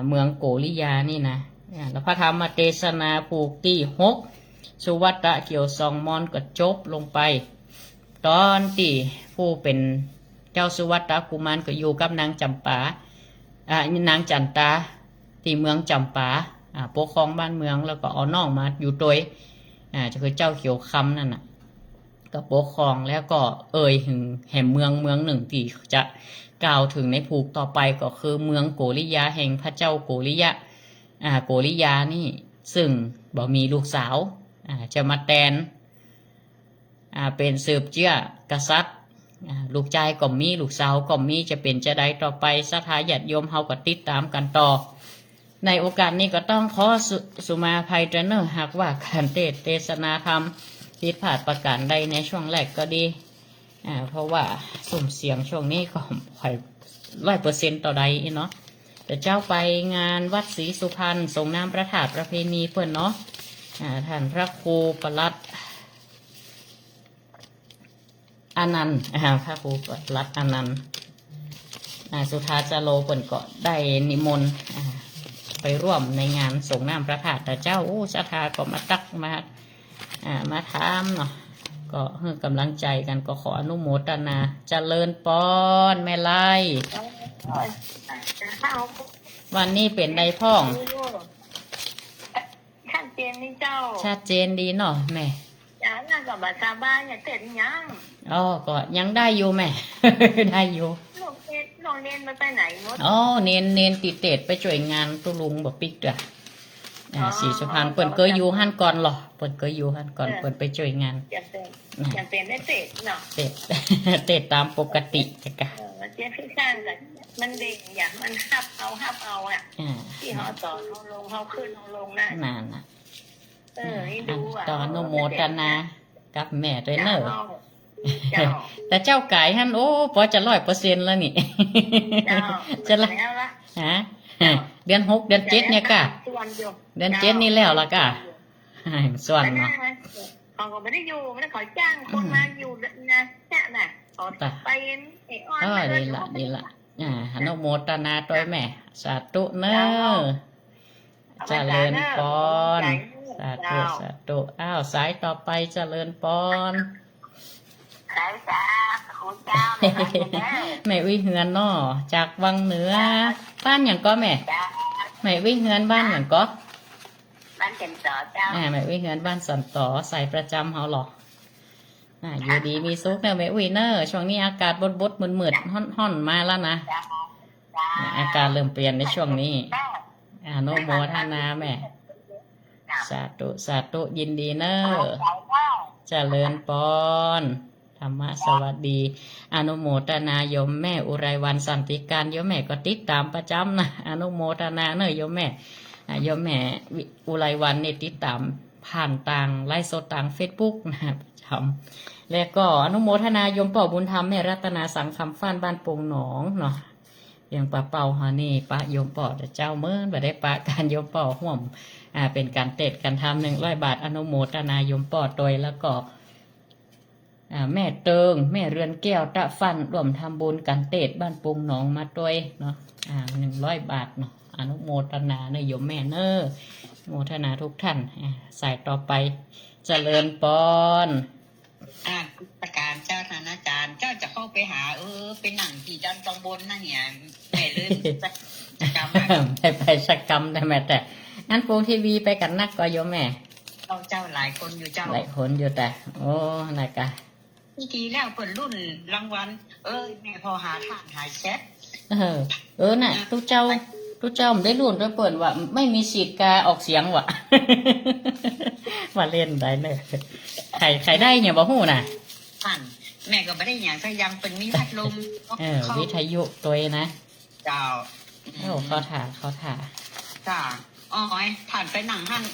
เมืองโกริยานี่นะแล้วพระธรรมเทศนาผูกที่6สุวัตตะเกี่ยวซองมอนก็จบลงไปตอนที่ผู้เป็นเจ้าสุวัตตะกุมารก็อยู่กับนางจำปานางจันตาที่เมืองจำปาปกครองบ้านเมืองแล้วก็เอาน้องมาอยู่ตัวจะคือเจ้าเขียวคำนั่นน่ะก็ปกครองแล้วก็ถึงแห่งเมืองหนึ่งที่จะกล่าวถึงในผูกต่อไปก็คือเมืองโกริยาแห่งพระเจ้าโกริยะโกริยานี่ซึ่งบ่มีลูกสาวจะมาแทนเป็นสืบเชื้อกษัตริย์ลูกชายก็มีลูกสาวก็มีจะเป็นจะใดต่อไปศรัทธาญาติโยมเฮาก็ติดตามกันต่อในโอกาสนี้ก็ต้องขอสุมาภัยเทรนเนอร์หากว่าการเทศนาธรรมผิดพลาดประการใดในช่วงแรกก็ดีเพราะว่าสุ่มเสียงช่วงนี้ก็ค่อย100%ต่อใดเนาะแต่เจ้าไปงานวัดศรีสุพรรณส่งน้ำพระธาตุประเพณีเพื่อนเนาะท่านพระครูปลัดอนันต์พระครูปลัดอนันต์สุธาจาโลเปิ่นก็ได้นิมนต์ไปร่วมในงานส่งน้ำพระธาตุแต่เจ้าศรัทธาก็มาตักมาถามเนาะก็ให้กำลังใจกันก็ขออนุโมทนาเจริญปอนแม่ไล่วันนี้เป็นใดพ่องชัดเจนนี่เจ้าชัดเจนดีเนาะแม่ยังน่ากับบาซาบ้านอย่าเต็ดยังก็ยังได้อยู่แม่ ได้อยู่ลงเรียนไปไหนมดเน้นติดเตดไปช่วยงานตุลุงบอกปิ๊กเด้อศรีสุพรรณเปิ่นเคยอยู่หั่นก่อนหรอเปิ่นเคยอยู่หั่นก่อนเปิ่นไปช่วยงานอย่างเป็นได้เตดเนาะเตดตามปกติจ้ะกะเจ๊พี่ข้างกันมันเด็กอย่างมันฮับเอาที่เขาต่อเขาลงเขาขึ้นเขาลงนั่นน่ะให้ดูต่ออนุโมทนากับแม่ด้วยเนอะแต่เจ้าไก่ฮั่นพอจะ100%แล้วนี่จะละเดือน6เดือน7เนี่ยกะเดือน7นี่แล้วล่ะกะส่วนเนาะเขาก็ไม่ได้อยู่ไม่ได้ขอจ้างคนมาอยู่นะแค่น่ะไปดีละอนุโมทนาด้วยแม่สาธุเนอะเจริญพรสาธุสายต่อไปเจริญพรสายจ้าคุณเจ้าแม่วิเฮือนเนาะจากวังเหนือบ้านอย่างก็แม่วิเฮือนบ้านอย่างก็บ้านเต็มต่อเจ้าแม่วิเฮือนบ้านสันต่อใส่ประจำเขาหรออยู่ดีมีซุกเนอะแม่วิเนอร์ช่วงนี้อากาศบดมืดห่อนมาแล้วนะอากาศเริ่มเปลี่ยนในช่วงนี้โนโมทนาแม่สาธุยินดีเนอะเจริญปอนธรรมะสวัสดีอนุโมทนาโยมแม่อุไรวันสันติการโยมแม่ก็ติดตามประจำนะอนุโมทนาเนอะโยมแม่อุไรวันนี่ติดตามผ่านต่างไลฟ์สดต่าง Facebook นะประจำแล้วก็อนุโมทนาโยมป่อบุญธรรมแม่รัตนาสังคำฟ้านบ้านโป่งหนองเนาะอย่างปะเป่าฮานี่ปะโยมป่อแต่เจ้าเมื่อได้ปะการโยมป่อห่วมเป็นการเตดการทำ100 บาทอนุโมทนาโยมป่อโดยแล้วก็แม่เติงแม่เรือนแก้วตะฟันรวมทำบุญกันเตดบ้านปุงหนองมาด้วยเนาะ100 บาทเนาะอนุโมทนาเนยโยมแม่เนอโมทนาทุกท่านสายต่อไปเจริญปอนประการเจ้าธนาจารย์เจ้าจะเข้าไปหาเป็นหนังที่จันตองบนนั่นเนี่ยแม่ลืมไปสักกรรมได้ไหมแต่งั้นปูทีวีไปกันนักก็โยมแม่เจ้าหลายคนอยู่เจ้าหลายคนอยู่แต่โอ้ไหนกะ พี่ทีแล้วเปิดรุ่นรางวัลแม่พอหาทางหาแชท น่ะทุกเจ้าผมได้รุ่นด้วยเปิดว่าไม่มีสิทธิ์การออกเสียงว่ะ มาเล่นได้เนอะใครได้เนี่ยบ่ฮู้น่ะ ผ่านแม่ก็ไม่ได้อย่างพยายามเป็นมีพัดลม วิทยุตัวนะ เจ้า เขาถ่า จ้าอ๋อผ่านไปหนังท่าน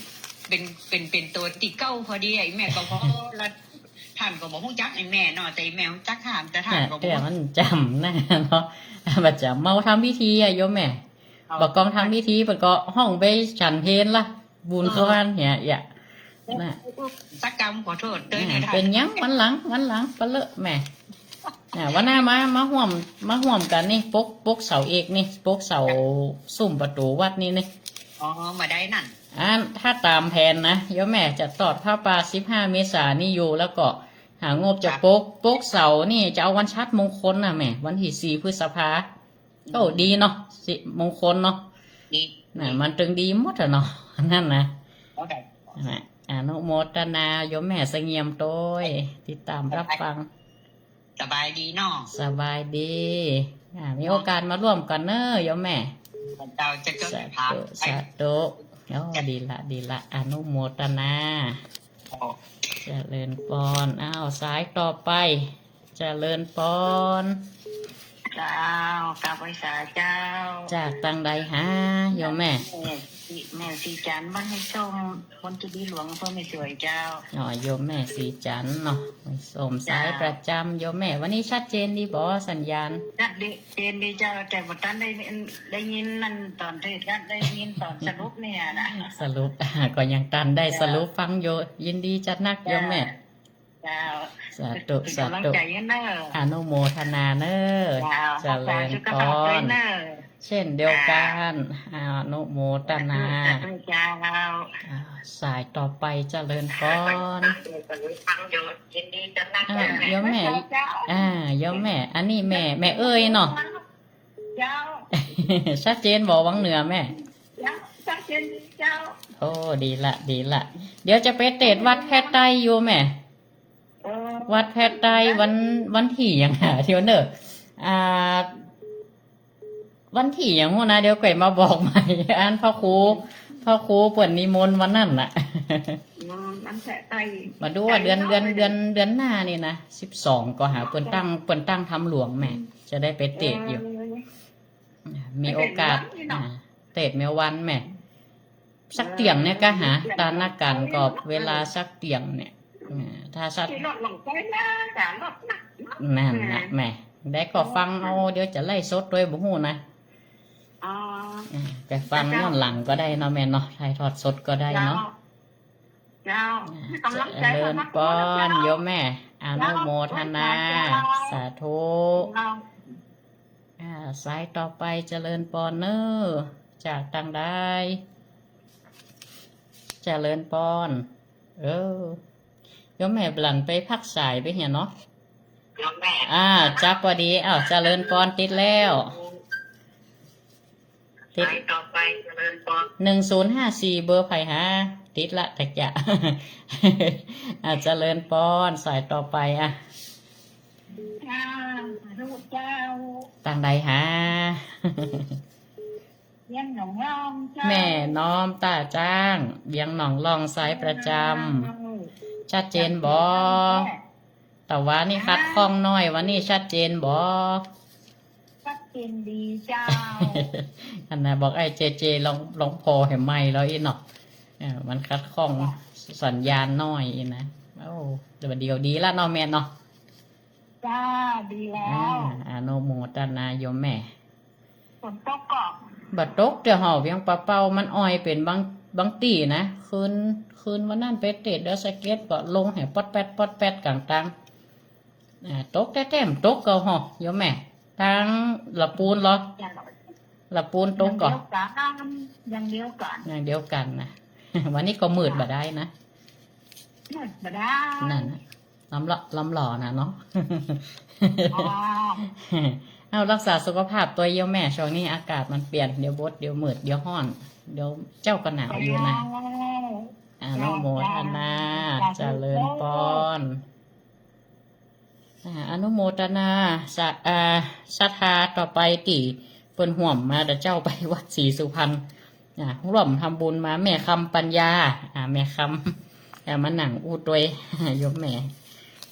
เป็นตัวติเก้าพอดีไอ้แม่ก็เพราะละท่านก็บอกฮู้จักไอ้แม่เนาะแต่แม่ฮู้จักท่านแต่ท่านก็ แต่มันจำนะเนาะบัดจำเมาทำพิธีอะโยมแม่บอกกองทำพิธีเปิดก็ห้องไปฉันเพลละบุญเข้าบ้านเนี่ยอย่าน่ะ สักกรรมขอโทษเด้อ เป็นยังวันหลังปะเลอะแม่วันหน้ามาห่วมกันนี่ปกเสาเอกนี่ปกเสาสุ่มประตูวัดนี่นี่ อ๋อมาได้นั่น ถ้าตามแผนนะโยมแม่จะตอดผ้าป่า15 เมษายนนี่อยู่แล้วก็หางบจะปกเสานี่จะเอาวันชัดมงคลนะแม่วันที่4 พฤษภาดีเนาะสิมงคลเนาะ ดี น่ะมันตึงดีหมดอะเนาะนั่นนะ โอเค นะอนุโมทนาโยมแม่เสงี่ยมโต้ยติดตามรับฟัง สบายดีเนาะ สบายดีมีโอกาสมาร่วมกันเนอะโยมแม่ เราจะจด สา ถาม ธุสาธุดีละอนุโมทนาเจริญปอนสายต่อไปเจริญปอน เจ้ากราบไหว้สาเจ้า จากตังใดหาโยมแม่ แม่สีจันทร์บ้านให้ชมคนที่ดีหลวงเพื่อไม่สวยเจ้า โยมแม่สีจันทร์เนาะสมสายประจำโยมแม่วันนี้ชัดเจนดีบอสัญญาณ นัดเจนดีเจ้าแต่บทท่านได้ยินนั่นตอนเทศกันได้ยินตอนสรุปเนี่ยนะ สรุป ก็ยังตันได้สรุปฟังโยยินดีจัดนักโยมแม่ เจ้า สาธุ เป็น สาก ำลัง ธุ ใจเนอะ อนุโมทนาเนอ เจ้า เจริญ สุข พ ภาพด้ว ร ยเนอะ เช่นเดียวกันอนุโมทนา เจ้า สายต่อไปเจริญพร ฟังอยู่ยินดีจัดนัก โยมแม่โยมแม่ อันนี้แม่เอ้ยเนาะ เจ้า ชัดเจนบอกวังเหนือแม่ เจ้าชัดเจนเจ้า โอ้ดีละเดี๋ยวจะไปเตดวัดแพทย์ใต้อยู่แม่ วัดแพทย์ใต้วันที่ยังหาเที่ยวเนอะวันที่ยังหัวนะเดี๋ยวไก่มาบอกใหม่อันพ่อครูเปิดนิมนต์วันนั้นน่ะ มันแสะไต มาดูว่าเดือนหน้านี่นะ12ก็หาเปิ่นตั้งทำหลวงแม่จะได้ไปเตดอยู่ มีโอกาสเตดเมวันแม่สักเตียงเนี่ยก็หาตาหน้ากันกอบเวลาสักเตียงเนี่ยถ้าสัก ที่รถหลงไปนะแต่รถหนัก นั่นนะแม่ได้ก็ฟังเอาเดี๋ยวจะไล่สดด้วยบุหูนะ อ๋อ แต่ฟังย้อนหลังก็ได้เนาะแม่เนาะถ่ายทอดสดก็ได้เนาะ เจ้า เจริญป้อนโยมแม่อนุโมทนาสาธุสายต่อไปเจริญปอนเนอร์จากตังได้เจริญปอนโยมแม่บลันไปพักสายไปเห็นเนาะจับพอดีเจริญปอนติดแล้วติดต่อไปเจริญปอน1054เบอร์ไผ่ฮะติดละแต่จะเจริญปอนสายต่อไปลูกเจ้า ต่างใดฮะ ยังหนองร่องแม่น้อมตาจ้างเบียงหนองลองสายประจำชัดเจนบอแต่ว่านี่คัดข้องน้อยวันนี้ชัดเจนบอ ชัดเจนดีเจ้า อันนะบอกไอ้เจลองพอเห็นไหมแล้วอีเนาะมันคัดข้องสัญญาณน้อยอีนะเดี๋ยวเดียวดีละเนาะแม่เนาะ จ้าดีแล้ว อนุโมทนาโยมแม่ ฝนตกก่อน บัดตกเดี๋ยวห่อเพียงปลาเป้ามันอ้อยเป็นบางตีนะคืนวันนั้นไปเตะเดสเก็ตก็ลงแห่ปอดแปดกลางตังตกแต้มตกก็ห่อโยมแม่ทางละปูนเหรอละปูนตกก่อนยังเดียวกันอย่างเดียวกันนะ วันนี้ก็มืดบ่ได้นะมืดบ่ได้นั่นลำหล่อนะเนาะ เอารักษาสุขภาพตัวเยี่ยวแม่ช่วงนี้อากาศมันเปลี่ยนเดี๋ยวบดเดี๋ยวมืดเดี๋ยวห้อนเดี๋ยวเจ้าก็หนาวอยู่นะอนุโมทนาเจริญปอน อนุโมทนาศรัทธาต่อไปตีเปิ้นห่วมมาเดี๋ยวเจ้าไปวัดศรีสุพรรณร่วมทำบุญมาแม่คำปัญญาแม่คำมาหนังอู้ตัวยยมแม่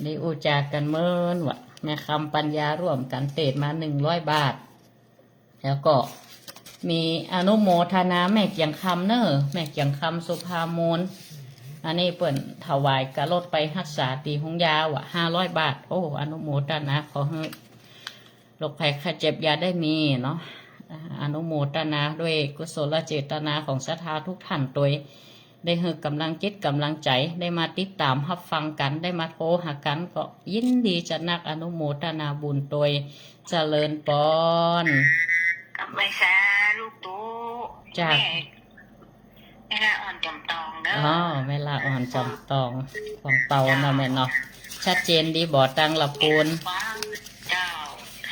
ได้อู้จากันเมินวะแม่คำปัญญาร่วมกันเตดมา100 บาท แล้วก็มีอนุโมทนาแม่เกียงคำเนอะแม่เกียงคำสุภามูลอันนี้เปิ่นถวายกระลดไปรักษาตีหงยาว500 บาทโอ้อนุโมทนาขอให้โรคภัยไข้เจ็บยาได้มีเนาะอนุโมทนาด้วยกุศลเจตนาของศรัทธาทุกท่านตัวได้ให้กำลังจิตกำลังใจได้มาติดตามรับฟังกันได้มาโทรหากันก็ยินดีจะนักอนุโมทนาบุญตัวเจริญปอนกับไม่ซาลูกตู้จ้าแม่ละอ่อนจำตองเด้อแม่ละอ่อนจำตองของเตาเนาะแม่เนาะชัดเจนดีบ่ตังละปูนเจ้า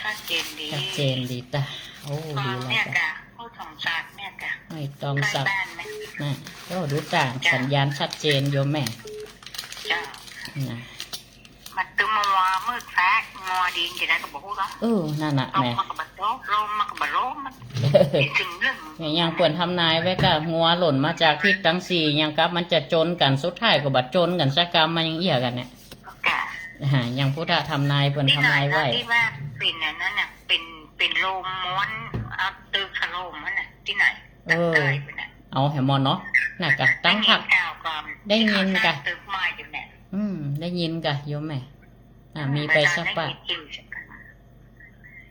ชัดเจนดีตาโอ้ดีแล้วจ้ะผู้สงสารแม่จ้ะไม่ต้องสับนะก็ดูต่างสัญญาณชัดเจนโยมแม่จ้านะมันตึงมัวมืดแฟกมัวดินจะได้ก็บอกว่านั่นน่ะแม่ลมมันก็บลมมันเป็นถึงเรื่องยังควรทำนายไว้ก็งัวหล่นมาจากทิศทั้งสี่ยังกับมันจะจนกันสุดท้ายก็บัดจนกันสักกรรมมันยังเอี่ยกันเนี่ยยังพุทธทำนายควรทำนายไว้ที่ว่าเป็นนั้นน่ะเป็นลมม้วนเอาตึกถล่มมันน่ะที่ไหนเอาแหมอนเนาะน่ะกะตั้งผักได้ยินกะตึกไม้อยู่เนี่ยได้ยินกะโยมแม่มีไปสักปะ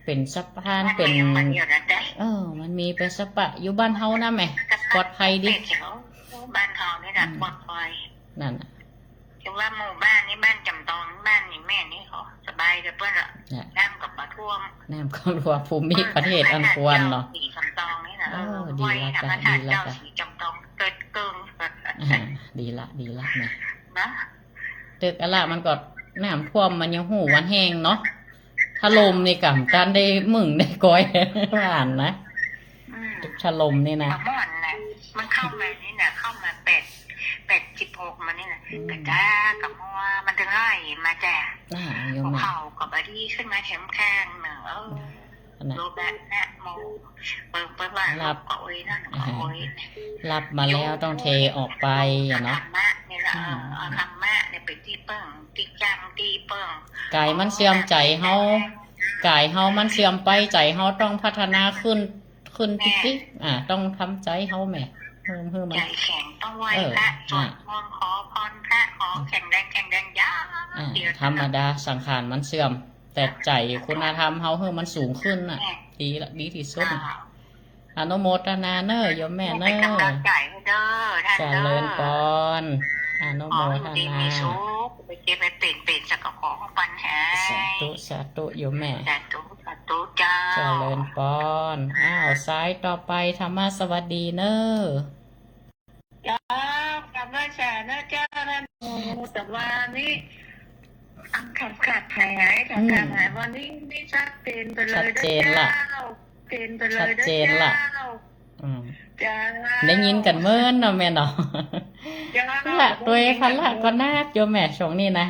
เป็นสักพานเป็นมันมีไปสักปะอยู่บ้านเฮานะแม่ปลอดภัยดิบ้านเฮานี่นะปลอดภัยนั่นจังว่าหมู่บ้านนี่บ้านจำตองบ้านนี่แม่นี่เขาสบายเลยเพื่อนน้ำกับปลาท่วมน้ำก็รัวภูมิประเทศอันควรเนาะสีจำตองนี่นะดีละจ้ะดีละจ้ะสีจำตองเกิดเกิงดีละแม่นะตึกอะไรมันก็น้ำท่วมมันยังหูวันแห้งเนาะถล่มนี่กับการได้มึงได้ก้อยอ่านนะถล่มนี่นะมันเข้ามานี่นะเข้ามา8 16มันนี่นะกระด้ากับมัวมันจะไล่มาแจกเขากับบดีขึ้นมาแข็งแข็งหนึ่งรูปแบบแม่โมเปิดว่ารับก็โอ้ยนั่นก็โอ้ยรับมาแล้วต้องเทออกไปเนาะธรรมะนี่แหละธรรมะเนี่ยเป็นที่เปิ้งที่จังที่เปิ้งกายมันเสื่อมใจเฮากายเฮามันเสื่อมไปใจเฮาต้องพัฒนาขึ้นติ๊กต้องทำใจเฮาแม่เพิ่มใจแข็งต้องไว้ละสวดมนต์ขอพรพระขอแข็งแรงยาธรรมดาสังขารมันเสื่อมแต่ใจคุณธรรมเฮามันสูงขึ้นดีที่สุดอนุโมทนาเนอะโยมแม่เนอะเจริญปอนอนุโมทนาไปเก็บไปเป็นสักของปัญหาสาธุโยมแม่สาธุจ้าเจริญปอนซ้ายต่อไปธรรมะสวัสดีเนอะจ้ากลับมาแชร์นะจ้าท่านแต่ว่านี่ขาดหายวันนี้นี่ชัดเจนไปเลยชัดเจนละชัดเจนละได้ยินกันเมื่อเนาะแม่เนาะละตัวคันละก็นาคโยมแม่ช่วงนี้นะ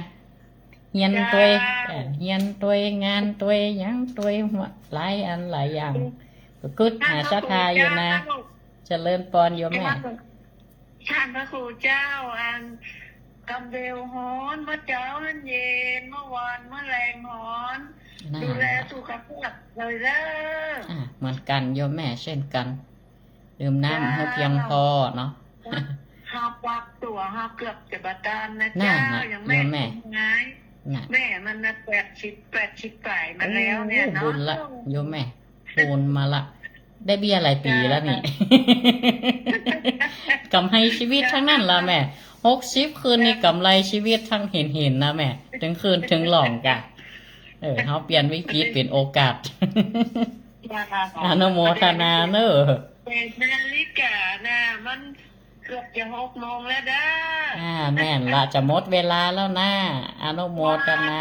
เฮียนตัวงานตัวยังตัวหัวหลายอันหลายอย่างกึศหาศรัทธาอยู่นะเจริญปอนโยมแม่ท่านพระครูเจ้าอันกำเบลฮ้อนเมื่อเช้านั้นเย็นเมื่อวานเมื่อแรงฮ้อนดูแลสุขภาพเลยเด้อเหมือนกันโยมแม่เช่นกันดื่มน้ำให้เพียงพอเนาะห้าวักตัวห้าเกือบจะบัดดานนะเจ้าอย่างแม่ง่ายแม่มันนะ80 ไปมาแล้วเนี่ยเนาะบุญละโยมแม่บุญมาละได้เบี้ยหลายปีแล้วนี่กำไรชีวิตทั้งนั้นละแม่60คืนนี่กำไรชีวิตทั้งเห็นนะแม่ถึงคืนถึงหล่องกะเขาเปลี่ยนวิกฤตเป็นโอกาสอนุโมทนาเนอะเป็นนาฬิกานะมันเกือบจะ6 โมงแล้วด้แม่นละจะหมดเวลาแล้วนะอนุโมทนา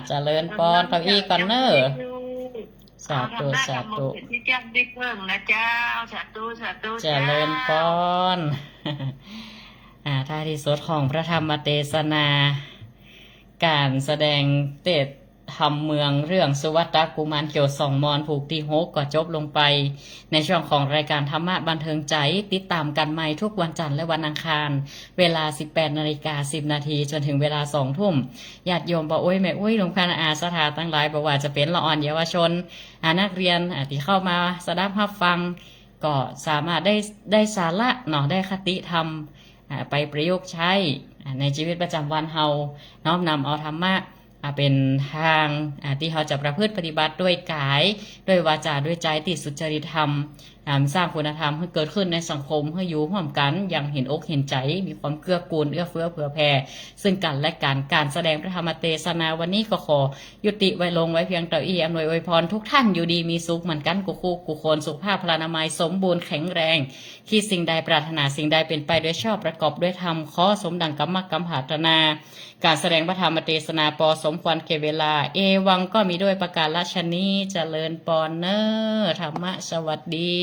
เจริญปอนเก้าอี้ก่อนเนอะสาธุที่จังได้เพิ่งนะเจ้าสาธุเจริญปอนท้ายที่สุดของพระธรรมเทศนาการแสดงเทศ ทำเมืองเรื่องสุวัตตกุมารเกี่ยวสองมอนผูกตี6ก็จบลงไปในช่วงของรายการธรรมะบันเทิงใจติดตามกันใหม่ทุกวันจันทร์และวันอังคารเวลา 18:10 นาทีจนถึงเวลา 2 ทุ่มญาติโยมบ่โอ้ยแม่โอ้ยหลวงพ่ออาสถาตั้งหลายบ่ว่าจะเป็นละอ่อนเยาวชนนักเรียนที่เข้ามาสดับรับฟังก็สามารถได้สาระเนาะได้คติธรรมไปประยุกต์ใช้ในชีวิตประจำวันเฮาน้อมนำเอาธรรมะเป็นทางที่เขาจะประพฤติปฏิบัติด้วยกายด้วยวาจาด้วยใจติดสุจริตธรรมสร้างคุณธรรมให้เกิดขึ้นในสังคมให้อยู่ร่วมกันอย่างเห็นอกเห็นใจมีความเกื้อกูลเอื้อเฟื้อเผื่อแผ่ซึ่งกันและการแสดงพระธรรมเทศนาวันนี้ก็ขอยุติไว้ลงไว้เพียงเท่านี้อำนวยอวยพรทุกท่านอยู่ดีมีสุขเหมือนกันกุคู่กุคนสุขภาพพลานามัยสมบูรณ์แข็งแรงที่สิ่งใดปรารถนาสิ่งใดเป็นไปด้วยชอบประกอบด้วยธรรมขอสมดังกัมมกัมหาตนาการแสดงพระธรรมเทศนาปอสมควรเกเวลาเอวังก็มีด้วยประการราชนีเจริญปอนเนอร์ธรรมะสวัสดี